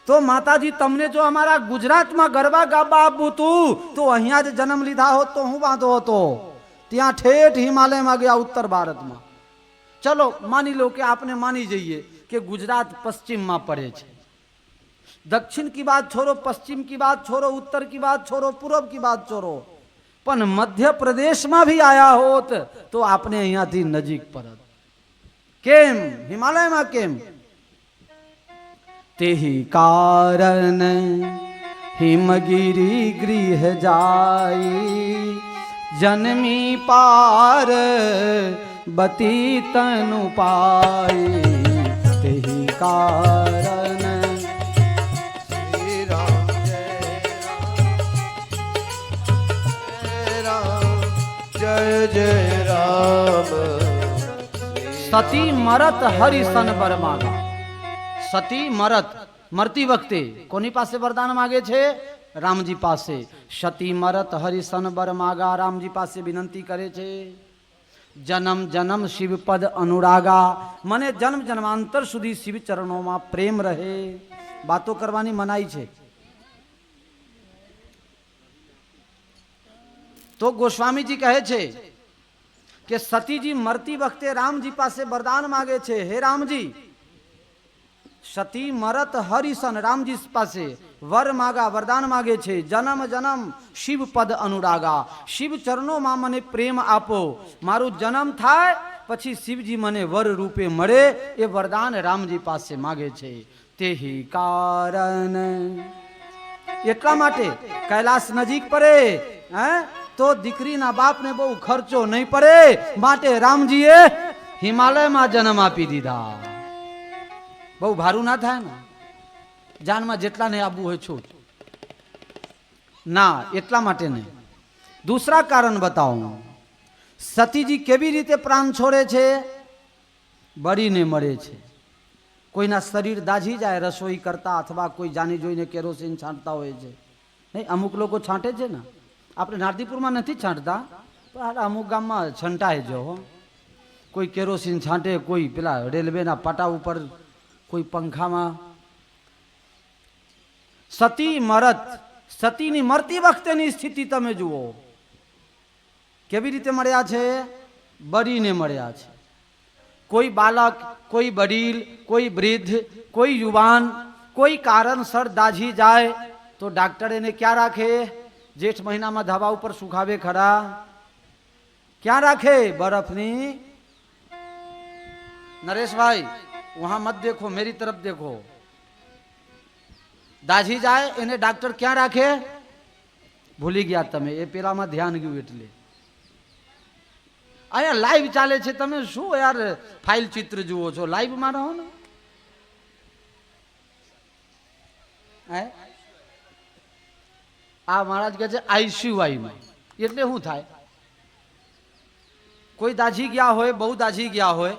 તો માતાજી તમને જો અમારા ગુજરાતમાં ગરબા ગાવા આપવું તું તો અહીંયા જ જન્મ લીધા હોત તો હું વાંધો હતો? ત્યાં ઠેઠ હિમાલયમાં ગયા, ઉત્તર ભારતમાં. ચલો માની લો કે આપને માની જઈએ કે ગુજરાત પશ્ચિમમાં પડે છે. दक्षिण की बात छोड़ो, पश्चिम की बात छोड़ो, उत्तर की बात छोड़ो, पूर्व की बात छोड़ो, पण मध्य प्रदेश में भी आया होत तो आपने यहाँ थी नजीक परत. केम हिमालय में केम? तेही कारण हिमगिरी गृह जाई, जन्मी पार बती तनु पाई. तेही कारण जय जय राम. સતી મરત હરિસન બર માગા. સતી મરત, મરતી વખતે કોની પાસે વરદાન માગે છે? રામજી પાસે. સતી મરત હરિસન બર માગા, રામજી પાસે વિનંતી કરે છે. જન્મ જન્મ શિવપદ અનુરાગા, મને જન્મ જન્માંતર સુધી શિવ ચરણોમાં પ્રેમ રહે. વાતો કરવાની મનાઈ છે. તો ગોસ્વામીજી કહે છે કે સતીજી મરતી વખતે રામજી પાસે વરદાન માગે છે, હે રામજી, સતી મરત હરિસન રામજી પાસે વર માગા, વરદાન માગે છે, જન્મ જન્મ શિવ પદ અનુરાગા, શિવ ચરણોમાં મને પ્રેમ આપો, મારું જન્મ થાય પછી શિવજી મને વર રૂપે મળે, એ વરદાન રામજી પાસે માગે છે. તેહી કારણ એટલા માટે કૈલાસ નજીક પડે હે તો દીકરીના બાપને બહુ ખર્ચો નહીં પડે, માટે રામજીએ હિમાલયમાં જન્મ આપી દીધા. બહુ ભારું ના થાય ને, જાનમાં જેટલા ને આવવું હોય છૂટ ના, એટલા માટે નહીં. દૂસરા કારણ બતાવું. સતીજી કેવી રીતે પ્રાણ છોડે છે? બળીને મળે છે. કોઈના શરીર દાઝી જાય રસોઈ કરતા, અથવા કોઈ જાણી જોઈને કેરોસીન છાંટતા હોય છે, નહીં અમુક લોકો છાંટે છે ને, આપણે નારદીપુરમાં નથી છાંટતા પણ અમુક ગામમાં છંટાય જો, કોઈ કેરોસીન છાંટે, કોઈ પેલા રેલવેના પાટા ઉપર, કોઈ પંખામાં. સતી મરત, સતીની મરતી વખતેની સ્થિતિ તમે જુઓ, કેવી રીતે મળ્યા છે? બળીને મળ્યા છે. કોઈ બાલક, કોઈ વડીલ, કોઈ વૃદ્ધ, કોઈ યુવાન કોઈ કારણસર દાઝી જાય તો ડાક્ટર એને ક્યાં રાખે? જેઠ મહિનામાં ધાબા ઉપર સુખાવે ખરા? ક્યાં રાખે? બરફની. नरेश भाई वहां मत देखो, मेरी तरफ देखो. दाझी जाए એને ડાક્ટર ક્યાં રાખે? ભૂલી ગયા તમે, એ પેલામાં ધ્યાન ગયું એટલે. અહીંયા લાઈવ ચાલે છે, તમે શું યાર ફાઇલ ચિત્ર જુઓ છો? લાઈવમાં રહો ને. આ મહારાજ કહે છે આઈસીયુમાં, એટલે શું થાય? કોઈ દાઝી ગયા હોય, બહુ દાઝી ગયા હોય,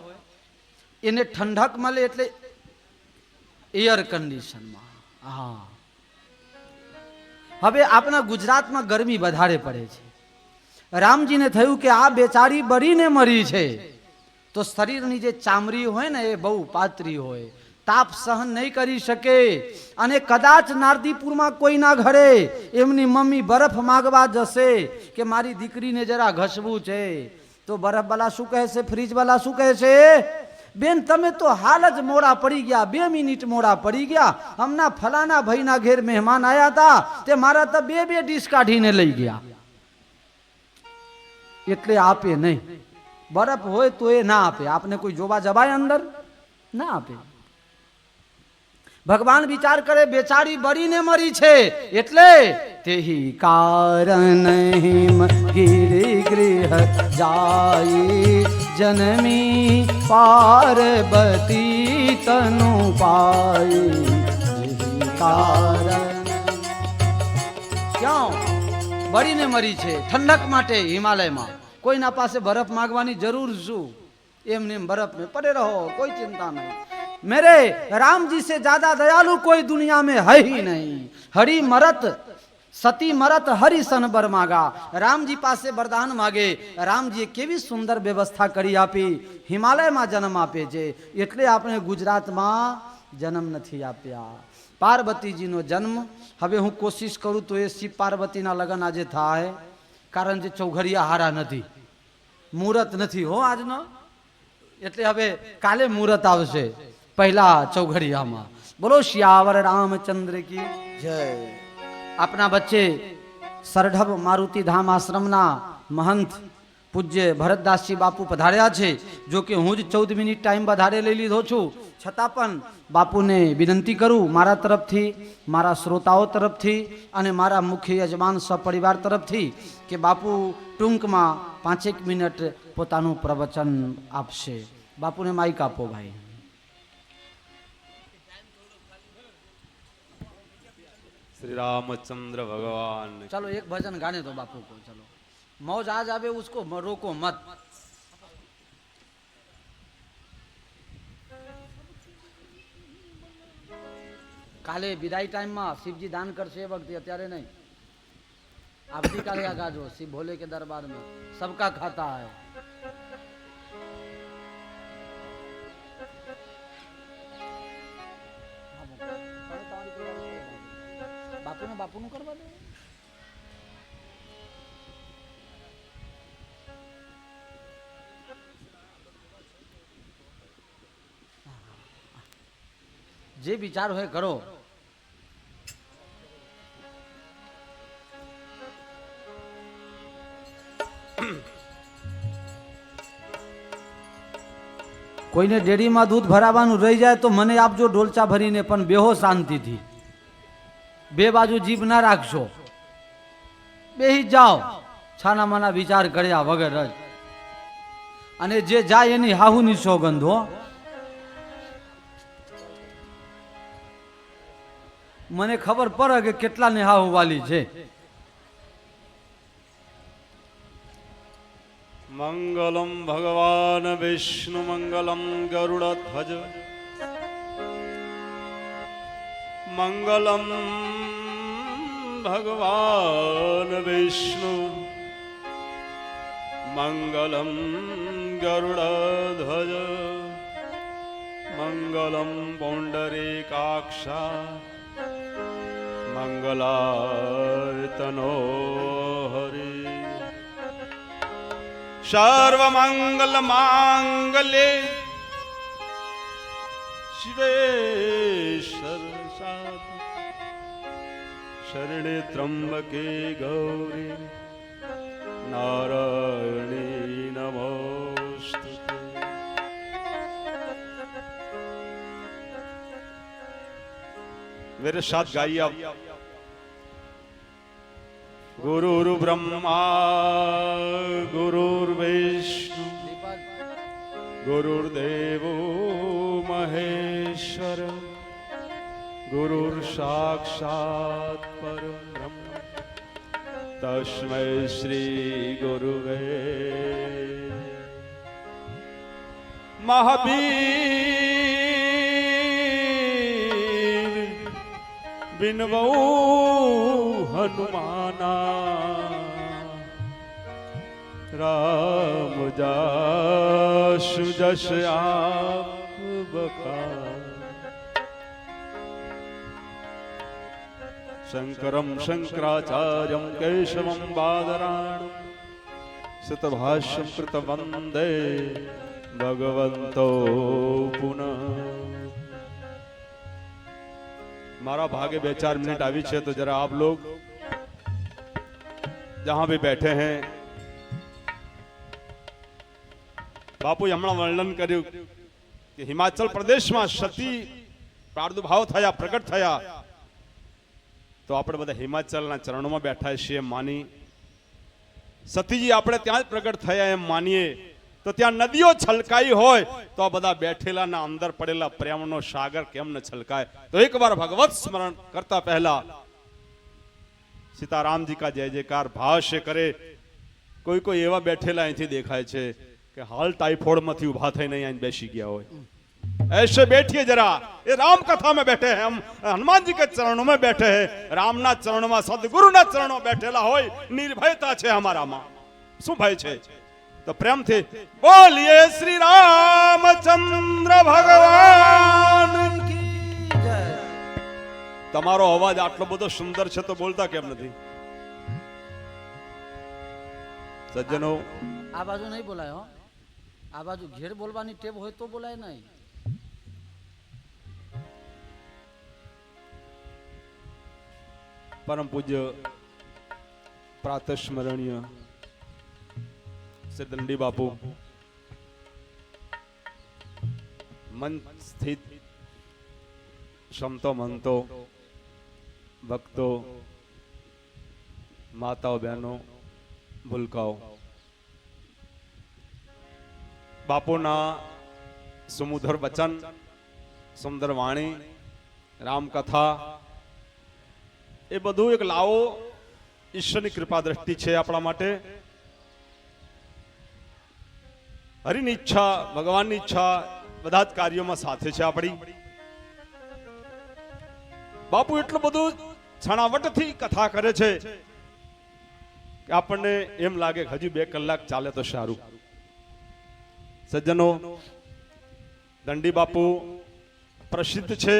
એને ઠંડક મળે એટલે એર કન્ડિશનમાં. હા, હવે આપણા ગુજરાતમાં ગરમી વધારે પડે છે. રામજીને થયું કે આ બેચારી બળીને મરી છે, તો શરીરની જે ચામડી હોય ને એ બહુ પાતળી હોય, તાપ સહન નહીં કરી શકે, અને કદાચ નારદીપુરમાં કોઈના ઘરે એમની મમ્મી બરફ માગવા જશે કે મારી દીકરીને જરા ઘસવું છે, તો બરફ વાલા શું કહેશે? ફ્રીજ વાલા શું કહેશે? બેન તમે તો હાલ જ મોડા પડી ગયા, 2 મિનિટ મોડા પડી ગયા. હમણાં ફલાના ભાઈના ઘેર મહેમાન આવ્યા હતા, તે મારા તો 2 ડીશ કાઢીને લઈ ગયા. એટલે આપે નહીં. બરફ હોય તો એ ના આપે. આપને કોઈ જોવા જવાય અંદર? ના આપે. ભગવાન વિચાર કરે બેચારી બળીને મરી છે, એટલે તેહી કારણ ગિરી ગૃહ જાય, જનમી પાર્વતી તનુ પાઈ. કારણ ક્યાં બળીને મરી છે? ઠંડક માટે હિમાલયમાં. કોઈના પાસે બરફ માંગવાની જરૂર શું? એમને બરફ में पड़े रहो, कोई चिंता नहीं. मेरे राम जी से ज्यादा दयालु कोई दुनिया में है ही नहीं. हरि मरत सती मरत हरिसन बर मागा. रामजी પાસે વરદાન માગે. રામજીએ કેવી સુંદર વ્યવસ્થા કરી આપી. હિમાલયમાં જન્મ આપે છે, એટલે આપણે ગુજરાતમાં જન્મ નથી આપ્યા. પાર્વતીજીનો જન્મ, હવે હું કોશિશ કરું તો એ શિવ પાર્વતીના લગ્ન આજે થાય, કારણ કે ચૌઘરિયા હારા નથી, મુહૂર્ત નથી હો આજનો. એટલે હવે કાલે મુહૂર્ત આવશે, પહેલા ચૌઘરિયામાં. બોલો શ્યાવર રામચંદ્ર કી જય. આપના વચ્ચે સરઢબ મારુતિ ધામ આશ્રમના મહંત પૂજ્ય ભરતદાસજી બાપુ પધાર્યા છે. જો કે હું જ 14 મિનિટ ટાઈમ વધારે લઈ લીધો છું, છતાં પણ બાપુને વિનંતી કરું મારા તરફથી, મારા શ્રોતાઓ તરફથી અને મારા મુખ્ય યજમાન સપરિવાર તરફથી કે બાપુ ટૂંકમાં 5 મિનિટ પોતાનું પ્રવચન આપશે. બાપુને માઇક આપો ભાઈ. श्री रामचंद्र भगवान. चलो एक भजन गाने दो बापू को. चलो मौज आज आवे उसको रोको मत. કાલે વિદાય ટાઈમમાં શિવજી દાન કરશે એ વખતે, અત્યારે નહીં. આવતીકાલે આ ગાજો शिव भोले के दरबार में सबका खाता है. બાપુનું કરવા દે. જે વિચાર હોય કરો. કોઈને ડેરીમાં દૂધ ભરાવાનું રહી જાય તો મને આપજો ડોલચા ભરીને, પણ બેહો શાંતિથી. બે બાજુ જીભ ના રાખશો, બેહી જ જાઓ છાના માના વિચાર કર્યા વગર જ. અને જે જાય એની હાહુની સોગંધ હો. મને ખબર પડે કે કેટલાને હાહુ વાલી છે. મંગલમ ભગવાન વિષ્ણુ મંગલમ ગરુડધ્વજ મંગલમ ભગવાન વિષ્ણુ મંગલમ ગરુડધ્વજ મંગલમ પુંડરીકાક્ષા મંગલાર્તનો હરિ સર્વમંગલ માંગલ્યે શિવે સર્વસાધિ શરણે ત્રંબકે ગૌરી નારાયણી નમોસ્તુતે. मेरे साथ गाइए आप. गुरुर् ब्रह्मा गुरुर्विष्णु गुरुर्देवो महेश्वर गुरुर् साक्षात् परब्रह्म तस्मै श्री गुरुवे महावीर बिनवो हनुमाना राम जासु जस आप बका शंकरम शंकराचार्यम केशवम बादरायणम सतभाष्यम कृत वंदे भगवंतो पुनः. मारा भागे 2-4 मिनट આવી છે तो जरा आप लोग जहां भी बैठे हैं बापू हमણાં વર્ણન કર્યું કે હિમાચલ પ્રદેશમાં સતી પ્રાદુર્ભાવ થયા પ્રગટ થયા તો આપણે બધા હિમાચલના ચરણોમાં બેઠા છીએ માની સતીજી આપણે ત્યાં જ પ્રગટ થયા એમ માનીએ તો ત્યાં નદીઓ છલકાઈ હોય તો આ બધા બેઠેલાના અંદર પડેલા પ્રેમનો સાગર કેમ ન છલકાય. તો એકવાર ભગવત સ્મરણ કરતા પહેલા सीताराम जी का जय जयकार भाव से करे. कोई कोई एवा बैठेला અહીંથી દેખાય છે કે હાલ ટાઇફોઇડ માંથી ઉભા થઈને અહીં બેસી ગયા હોય. ऐसे बैठिए जरा, ये राम कथा में बैठे हैं हम, हनुमान जी के चरणों में बैठे हैं, रामना चरणों में सदगुरु ना चरणों बैठेला होय निर्भयता छे हमाराમાં. શું ભય છે? तो प्रेम थे बोलिए श्री रामचंद्र भगवान की जय. તમારો અવાજ આટલો બધો સુંદર છે તો બોલતા કેમ નથી? સજ્જનો આ બાજુ નહીં બોલાય હો, આ બાજુ ઘેર બોલવાની ટેવ હોય તો બોલાય નહીં. परम पूज्य प्रातस्मरणीय श्री दंडी बापू मन स्थित संतो मंतो भक्तों माताओं बहनों भूलकाओ बापूना सुमुधर वचन सुंदर वाणी राम कथा એ બધું એક લાવો ઈશ્વરની કૃપા દ્રષ્ટિ છે આપણા માટે. હરિની ઈચ્છા ભગવાનની ઈચ્છા બધા જ કાર્યોમાં સાથે છે આપણી. બાપુ એટલું બધું છણાવટથી કથા કરે છે કે આપણને એમ લાગે કે હજુ 2 કલાક ચાલે તો સારું. સજ્જનો દંડી બાપુ પ્રસિદ્ધ છે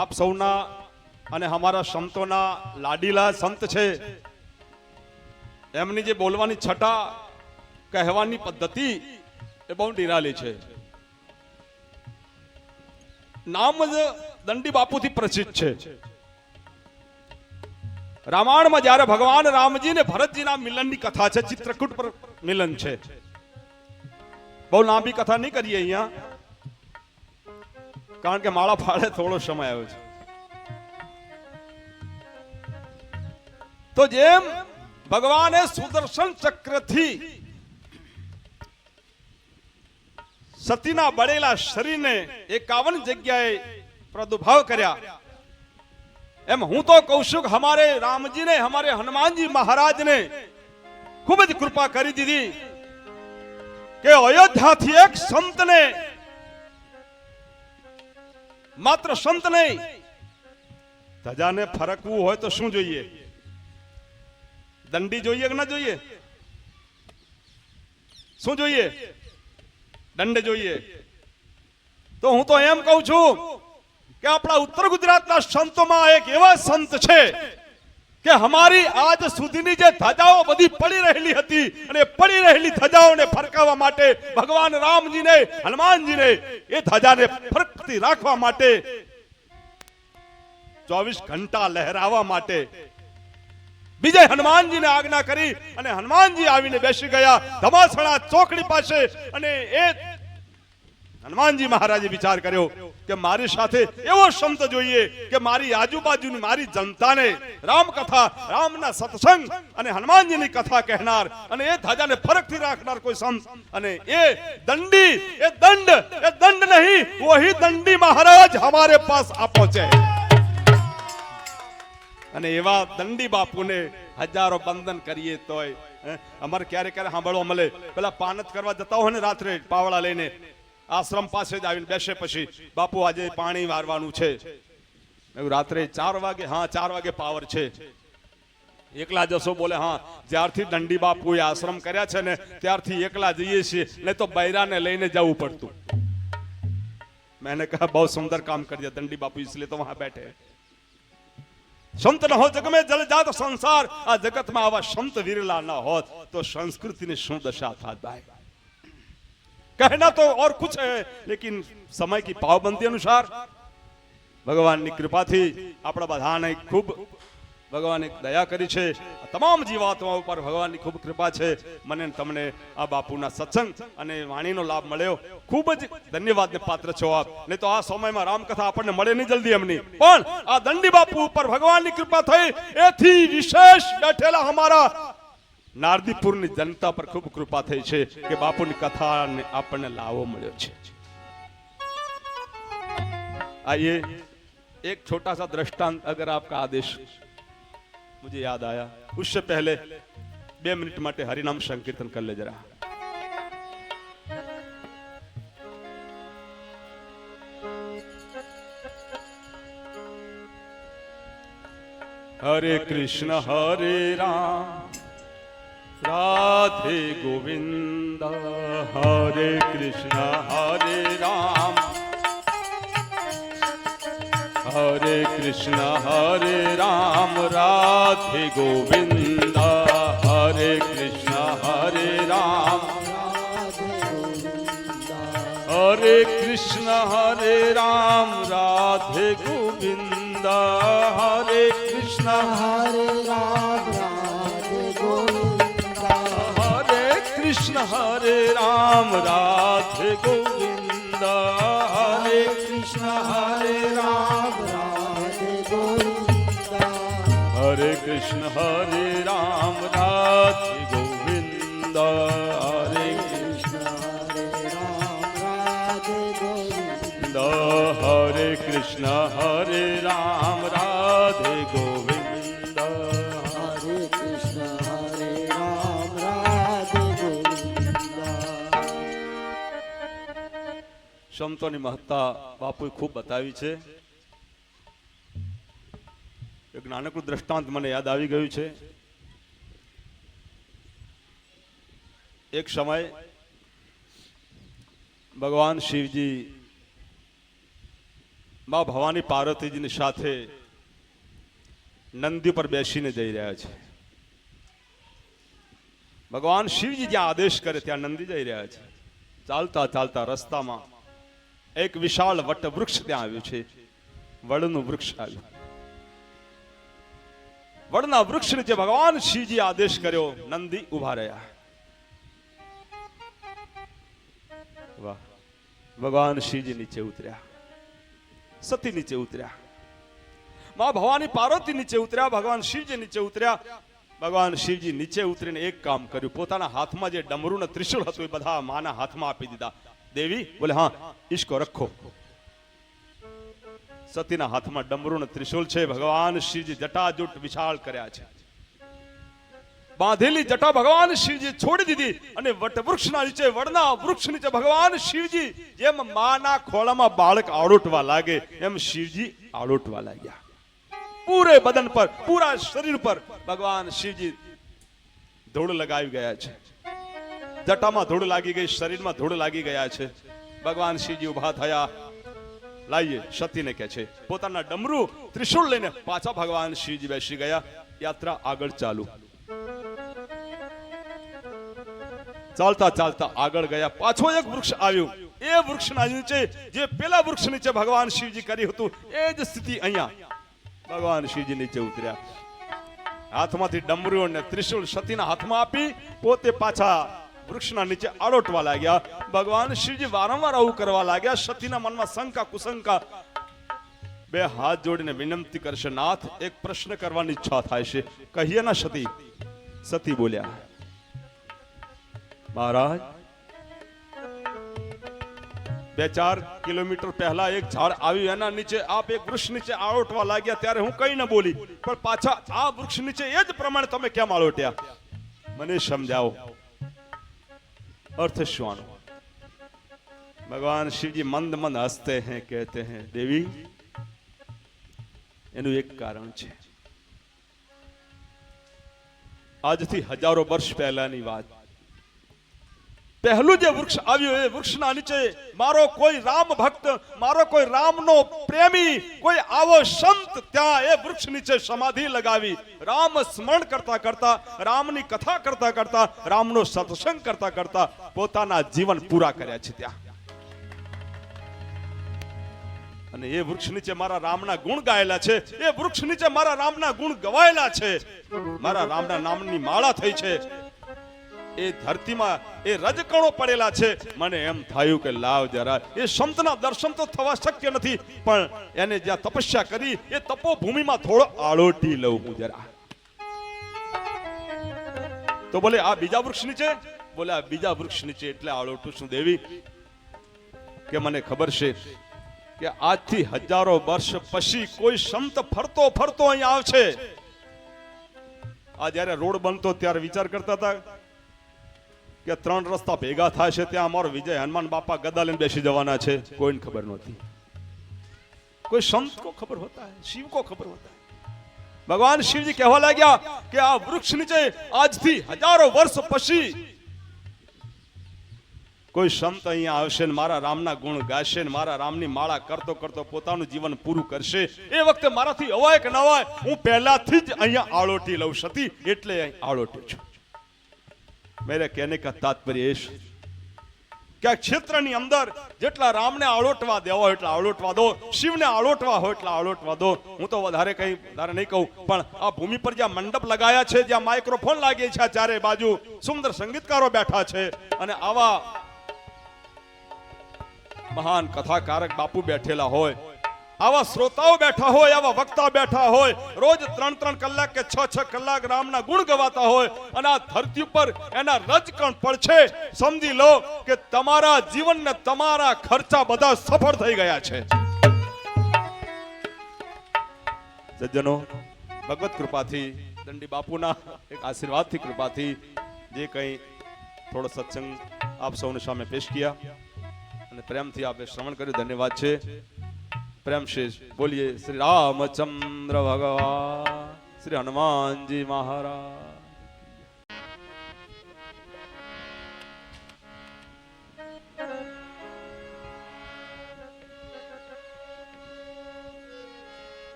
આપ સૌના અને हमारा સંતોના લાડીલા સંત છે. એમની જે બોલવાની છટા કહેવાની પદ્ધતિ એ બહુ નિરાલી છે. નામ જ દંડી બાપુથી પ્રસિદ્ધ છે. રામાયણમાં જ્યારે ભગવાન રામજી ને ભરતજીના મિલનની કથા છે, ચિત્રકૂટ પર મિલન છે. બહુ લાંબી કથા નહીં કરીએ અહીંયા, કારણ કે માળા ફાળે થોડો સમય આવ્યો છે. તો જેમ ભગવાને સુદર્શન ચક્રથી સતીના બળેલા શરીરને 51 જગ્યાએ પ્રાદુર્ભાવ કર્યા, એમ હું તો કહું છું કે હમારે રામજીને, હમારે હનુમાનજી મહારાજને ખૂબ જ કૃપા કરી દીધી કે અયોધ્યાથી એક સંતને, માત્ર સંત નહીં, ધજાને ફરકવું હોય તો શું જોઈએ? દંડી જોઈએ કે ના જોઈએ? શું જોઈએ? દંડ જોઈએ. તો હું તો એમ કહું છું કે આપણા ઉત્તર ગુજરાતના સંતોમાં એક એવા સંત છે કે અમારી આજ સુધીની જે ધજાઓ બધી પડી રહેલી હતી, અને પડી રહેલી ધજાઓને ફરકાવવા માટે ભગવાન રામજીને, હનુમાનજીને એ ધજાને ફરકતી રાખવા માટે, 24 ઘંટા લહેરાવા માટે બીજે હનુમાનજીને આજ્ઞા કરી, અને હનુમાનજી આવીને બેસી ગયા ધમાસણા ચોકડી પાસે. અને એ હનુમાનજી મહારાજે વિચાર કર્યો કે મારી સાથે એવો સંત જોઈએ કે મારી આજુબાજુની મારી જનતાને રામકથા, રામના સત્સંગ અને હનુમાનજીની કથા કહેનાર, અને એ ધજાને ફરકથી રાખનાર કોઈ સંત. અને એ દંડી, એ દંડ નહીં, વહી દંડી મહારાજ હમારે પાસ આ પહોંચે. અને એવા દંડી બાપુને હજારો બંધન કરીએ તોય અમારે ક્યારે સાંભળવા મળે, પેલા પાનત કરવા જતા હોય ને રાત્રે પાવડા લઈને, આશ્રમ પાસે જ આવીને બેસે, પછી બાપુ આજે પાણી વારવાનું છે. રાત્રે 4 વાગે, હા 4 વાગે પાવર છે, એકલા જશો? બોલે હા, જ્યારથી દંડી બાપુએ આશ્રમ કર્યા છે ને ત્યારથી એકલા જઈએ છીએ, નહીં તો બૈરાને લઈને જવું પડતું. मैंने कहा बहुत सुंदर काम कर दिया दंडी बापू, इसलिए तो वहां बैठे. संत न हो जग में जल जात संसार, आ जगत में आवा संत विरला न होत तो संस्कृति ने शू दशा था भाई. कहना तो और कुछ है, लेकिन समय की पाबंदी अनुसार भगवान की कृपा थी આપણા બધાને ખૂબ ભગવાને દયા કરી છે. તમામ જીવાત્માઓ પર ભગવાનની ખૂબ કૃપા છે. મને તમને આ બાપુના સત્સંગ અને વાણીનો લાભ મળ્યો, ખૂબ જ ધન્યવાદને પાત્ર છો આપ. નહીં તો આ સમયમાં રામકથા આપણને મળે નહીં જલ્દી એમની, પણ આ દંડી બાપુ ઉપર ભગવાનની કૃપા થઈ, એથી વિશેષ બેઠેલા અમારા નારદીપુરની જનતા પર ખૂબ કૃપા થઈ છે કે બાપુની કથાને આપણને લાવો મળ્યો છે. आइए एक छोटा सा दृष्टांत, अगर आपका आदेश, मुझे याद आया. उससे पहले 2 मिनट माटे हरिनाम संकीर्तन कर ले जरा. हरे कृष्ण हरे राम राधे गोविंद, हरे कृष्ण हरे राम हरे कृष्ण हरे राम राधे गोविंद, हरे कृष्ण हरे राम हरे कृष्ण हरे राम राधे गोविंद, हरे कृष्ण हरे राम राधे गोविंद, हरे कृष्ण हरे राम राधे गोविंद, हरे कृष्ण हरे राम राधे गोविंद, हरे कृष्ण हरे राम राधे गोविंद, हरे कृष्ण हरे राम राधे गोविंद, हरे कृष्ण हरे राम राधे गोविंद, हरे कृष्ण हरे राम राधे गोविंद. સંતોની મહત્તા બાપુએ ખૂબ બતાવી છે. એક નાનકડું દ્રષ્ટાંત મને યાદ આવી ગયું છે. એક સમય ભગવાન શિવજી માં ભવાની પાર્વતીજીની સાથે નંદી પર બેસીને જઈ રહ્યા છે. ભગવાન શિવજી જ્યાં આદેશ કરે ત્યાં નંદી જઈ રહ્યા છે. ચાલતા ચાલતા રસ્તામાં એક વિશાળ વટ વૃક્ષ ત્યાં આવ્યું છે. વડનું વૃક્ષ આવ્યું. વડના વૃક્ષ નીચે ભગવાન શિવજી આદેશ કર્યો, નંદી ઉભા રહ્યા. વાહ! ભગવાન શિવજી નીચે ઉતર્યા, સતી નીચે ઉતર્યા, માં ભવાની પાર્વતી નીચે ઉતર્યા, ભગવાન શિવજી નીચે ઉતર્યા. ભગવાન શિવજી નીચે ઉતરીને એક કામ કર્યું, પોતાના હાથમાં જે ડમરું ને ત્રિશુળ હતું એ બધા માના હાથમાં આપી દીધા. દેવી બોલે હા, ઈસકો રખો. સતીના હાથમાં ડમરું ને ત્રિશુળ છે. ભગવાન શિવજી જટાજૂટ વિશાળ કર્યા છે. બાંધેલી જટા ભગવાન શિવજી છોડી દીધી અને વટવૃક્ષના નીચે, વડના વૃક્ષ નીચે ભગવાન શિવજી જેમ માના ખોળામાં બાળક આળોટવા લાગે એમ શિવજી આળોટવા લાગ્યા. પૂરે બદન પર, પૂરા શરીર પર ભગવાન શિવજી ધૂળ લગાવી ગયા છે. જટામાં ધૂળ લાગી ગઈ, શરીરમાં ધૂળ લાગી ગયા છે. ભગવાન શિવજી ઉભા થયા. લાઈએ, સતીને કહે છે. પોતાના ડમરું ત્રિશુળ લઈને પાછા ભગવાન શિવજી બેસી ગયા. યાત્રા આગળ ચાલુ. ચાલતા ચાલતા આગળ ગયા. પાછો એક વૃક્ષ આવ્યું. એ વૃક્ષના નીચે જે પેલા વૃક્ષ નીચે ભગવાન શિવજી કર્યું હતું એ જ સ્થિતિ અહીંયા ભગવાન શિવજી નીચે ઉતર્યા. હાથમાંથી ડમરું અને ત્રિશુળ સતીના હાથમાં આપી પોતે પાછા વૃક્ષના નીચે આળોટવા લાગ્યા. ભગવાન શિવજી વારંવાર આવું કરવા લાગ્યા. સતીના મનમાં શંકા કુશંકા. બે હાથ જોડીને વિનંતી કરશે, નાથ એક પ્રશ્ન કરવાની ઈચ્છા થાય છે, કહીએ ના સતી. સતી બોલ્યા, મહારાજ 2-4 કિલોમીટર પહેલા એક ઝાડ આવ્યું, એના નીચે આપ એક વૃક્ષ નીચે આળોટવા લાગ્યા ત્યારે હું કઈ ન બોલી, પણ પાછા આ વૃક્ષ નીચે એ જ પ્રમાણે તમે કેમ આળોટ્યા? મને સમજાવો, अर्थ श्वान। भगवान शिव जी मंद मंद हंसते हैं, कहते हैं देवी एनु एक कारण छे। आज थी हजारों वर्ष पहलानी बात। पहलू जो वृक्ष आव्यो ए वृक्षना नीचे मारो कोई राम भक्त, मारो कोई रामनो प्रेमी, कोई आवो संत त्या ए वृक्ष नीचे समाधि लगावी, राम स्मरण करता करता, रामनी कथा करता करता, रामनो सत्संग करता करता पोताना जीवन पूरा कर्या छे त्या। અને એ વૃક્ષ નીચે મારા રામના ગુણ ગાયેલા છે, એ વૃક્ષ નીચે મારા રામના ગુણ ગવાયેલા છે, મારા રામના નામની માળા થઈ છે। એ ધરતીમાં એ રજકણો પડેલા છે। મને એમ થયું કે લાવ જરા એ સંતના દર્શન તો થવા શક્ય નથી, પણ એને જ્યાં તપસ્યા કરી એ તપોભૂમિમાં થોડો આળોટી લઉં હું જરા। તો બોલે આ બીજા વૃક્ષ નીચે, બોલે આ બીજા વૃક્ષ નીચે એટલે આળોટું છું દેવી કે મને ખબર છે કે આજથી હજારો વર્ષ પછી કોઈ સંત ફરતો ફરતો અહીં આવશે। આ જ્યારે રોડ બનતો ત્યારે વિચાર કરતા હતા કે 3 રસ્તા ભેગા થાય છે, ત્યાં અમારો વિજય હનુમાન બાપા ગદા લઈને બેસી જવાના છે। કોઈને ખબર નહોતી, કોઈ સંત को खबर होता है, शिव को खबर होता है। भगवान शिव जी कहवा लाग्या कि आ वृक्ष नीचे આજથી હજારો વર્ષ પછી કોઈ સંત અહીંયા આવશે ને મારા રામના ગુણ ગાશે ને મારા રામની માળા કરતો કરતો પોતાનું જીવન પૂરું કરશે। એ વખતે મારાથી અવાય કે ન અવાય હું પહેલાથી જ અહીંયા આળોટી લઉં સતી, એટલે આળોટી છું। मेरे कहने का तात्पर्य है कि क्षेत्रनी अंदर जेटला रामने आळोटवा देवा एटला आळोटवा दो, शिवने आळोटवा हो एटला आळोटवा दो। हूँ तो वधारे कहीं वधारे नहीं कहूं, पण आ भूमि पर ज्यां मंडप लगाया छे, ज्यां माइक्रोफोन लागे छे, चारे बाजू सुंदर संगीतकारो बैठा छे अने आवा महान कथाकारक बापू बैठेला होय, आवा श्रोताओ बैठा होय, आवा वक्ता बैठा होय, रोज 3-3 कलाक के 6-6 कलाक रामना गुण गवाता होय अने आ धरती पर एना रजकण पड़छे। समझी लो कि तमारा जीवन ने तमारा खर्चा बधा सफल थई गया छे। सज्जनों, भगवत कृपाथी दंडी बापूना एक आशीर्वादथी कृपाथी जे कई थोड़ो सत्संग आप सौने सामे पेश किया અને પ્રેમથી આપે શ્રવણ કર્યું, ધન્યવાદ છે। प्रेम से बोलिए श्री रामचंद्र भगवान, श्री हनुमान जी महाराज।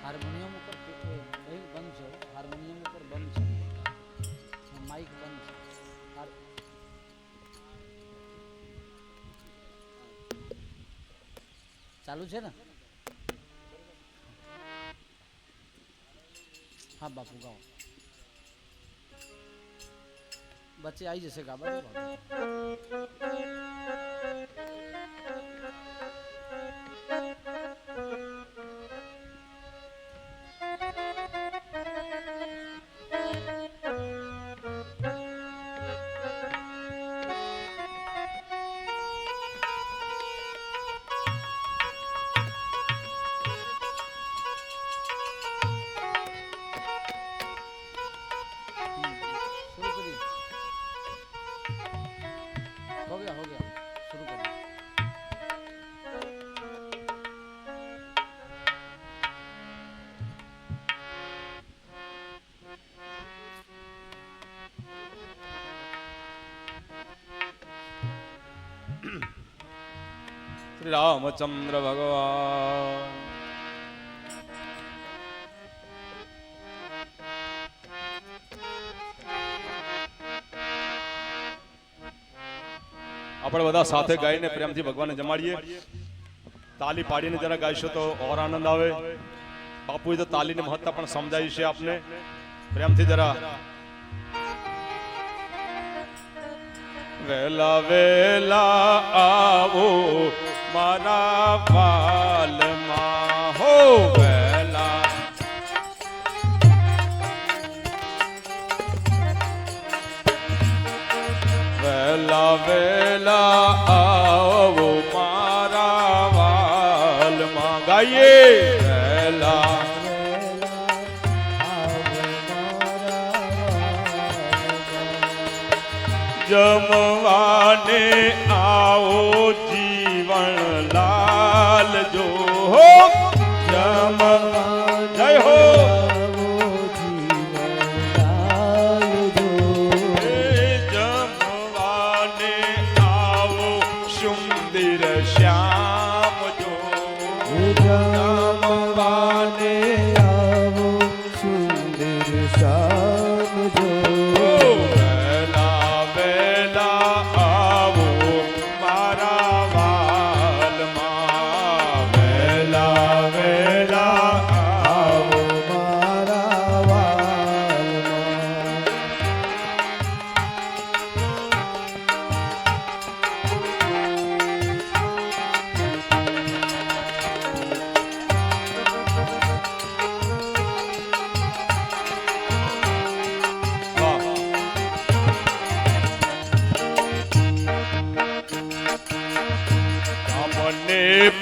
हारमोनियम ऊपर बंद छो, हारमोनियम ચાલુ છે ને? હા બાપુ ગાઓ. બચ્ચે આવી જશે ગાબા. हो गया शुरू करिए. શ્રી રામચંદ્ર ભગવાન આપણે બધા સાથે ગાઈને પ્રેમથી ભગવાનને જમાડીએ. તાલી પાડીને જરા ગાઈશું તો ઓર આનંદ આવે. બાપુએ તો તાલીની મહત્તા પણ સમજાવી છે આપને. પ્રેમથી જરા વેલા વેલા આવો મારા વાલમાં હો વેલા વેલા વેલા આવો મારા વાલમાં ગાઈએ વેલા જમવાને આવો જીવન લાલ જો હો જમવા જય હો જમવાને આવો સુંદર શ્યામ જો જમવાને આવો સુંદર શ્યામ જો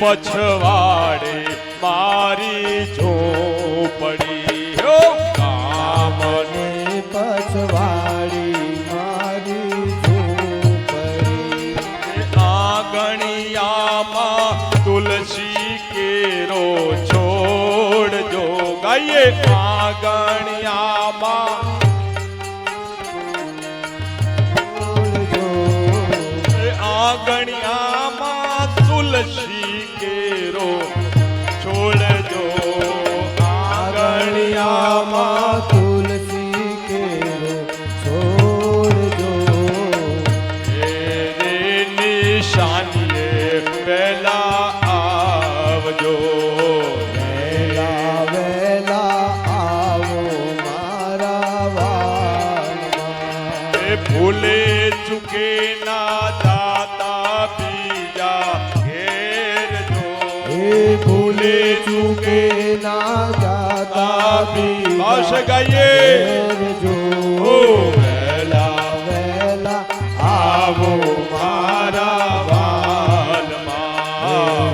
પછવાડે મારી ઝોપડી હો કામને પછવાડી મારી ઝોપડી આંગણિયામાં તુલસી કેરો છોડ જો ગાઈએ આંગણિયામાં આંગણિયામાં તુલસી કેરો છોડજો આંગણિયામાં તુલસી કેરો છોડજો રે નિશાનીએ પહેલા આવજો વેલા વેલા આવો મારા વાલમાં ભૂલે ચૂકે ના દાતા બીજા ઘેર જો ભૂલે ચૂકે ના જાતા ભાષ ગાઈએ જો વેલા વેલા આવો મારા વાલમાં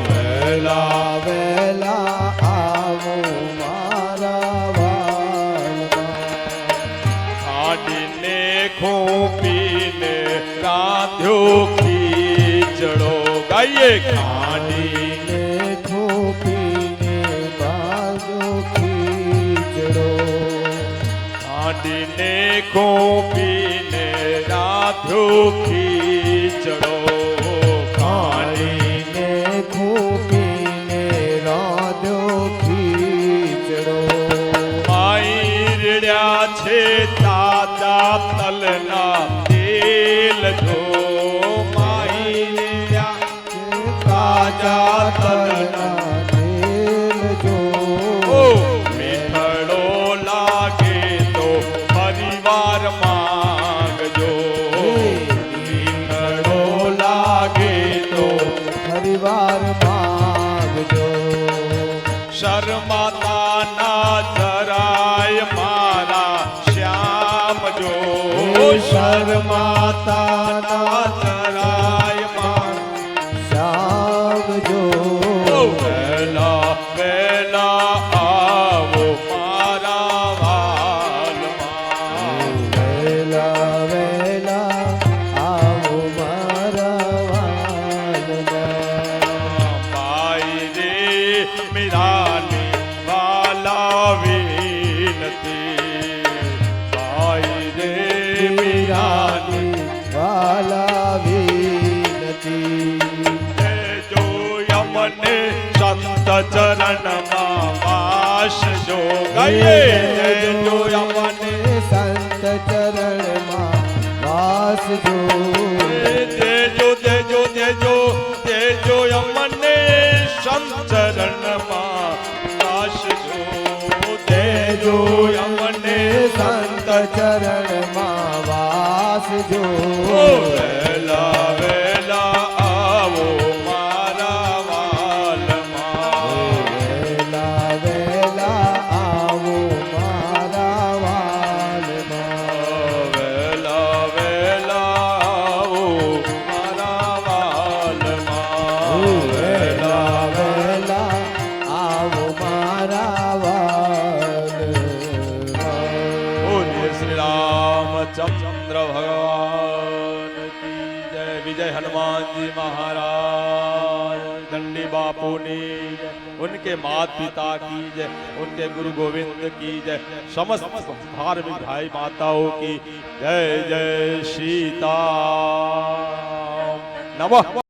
વેલા વેલા આવો મારા વાલમાં ખાડીને ખોપીને રાંધ્યો ખીચડો ગાઈએ ખાડી ખોપીને બાંધો ખીચડો ખાડીને ખોપીને રાંધ્યો ખીચડો ખાડીને ખોપીને રાંધ્યો ખીચડો માઈ રેડ્યા છે તાજા તલના તેલ જો માઈ રેડ્યા તાજા તલના તેલ જો ઓ મીઠડો લાગે તો પરિવાર માંગજો મીઠડો લાગે તો પરિવાર માગજો શર્માતા ના જરાય મારા શ્યામ જો શર્માતા ના જરાય શ્યામ જો વેલા વેલા આવો મારા વાલમાં વેલા વેલા આવો મારા વાલમાં માઈ રે મીરાની વાલા વિનતી માઈ રે મીરાની વાલા વિનતી જો યમને સંત ચરણમાં વાસ જો ગાયે જો યમને સંત ચરણમાં વાસ જો તેજો તેજો તેજો તેજો યમને સંત ચરણમાં વાસ જો તેજો યમને સંત ચરણમાં વાસ જો વેલા વેલા આવો મારા વાલમાં વેલા વેલા આવો મારા વાલમાં વેલા વેલા આવો મારા વાલમાં વેલા વેલા આવો મારા વાલમાં બોલીએ શ્રી રામચंद्र भगवान की जय विजय हनुमान जी महाराज दंडी बापू की जय उनके माता पिता की जय उनके गुरु गोविंद की जय समस्त धार्मिक भाई माताओं की जय जय सीता नमः।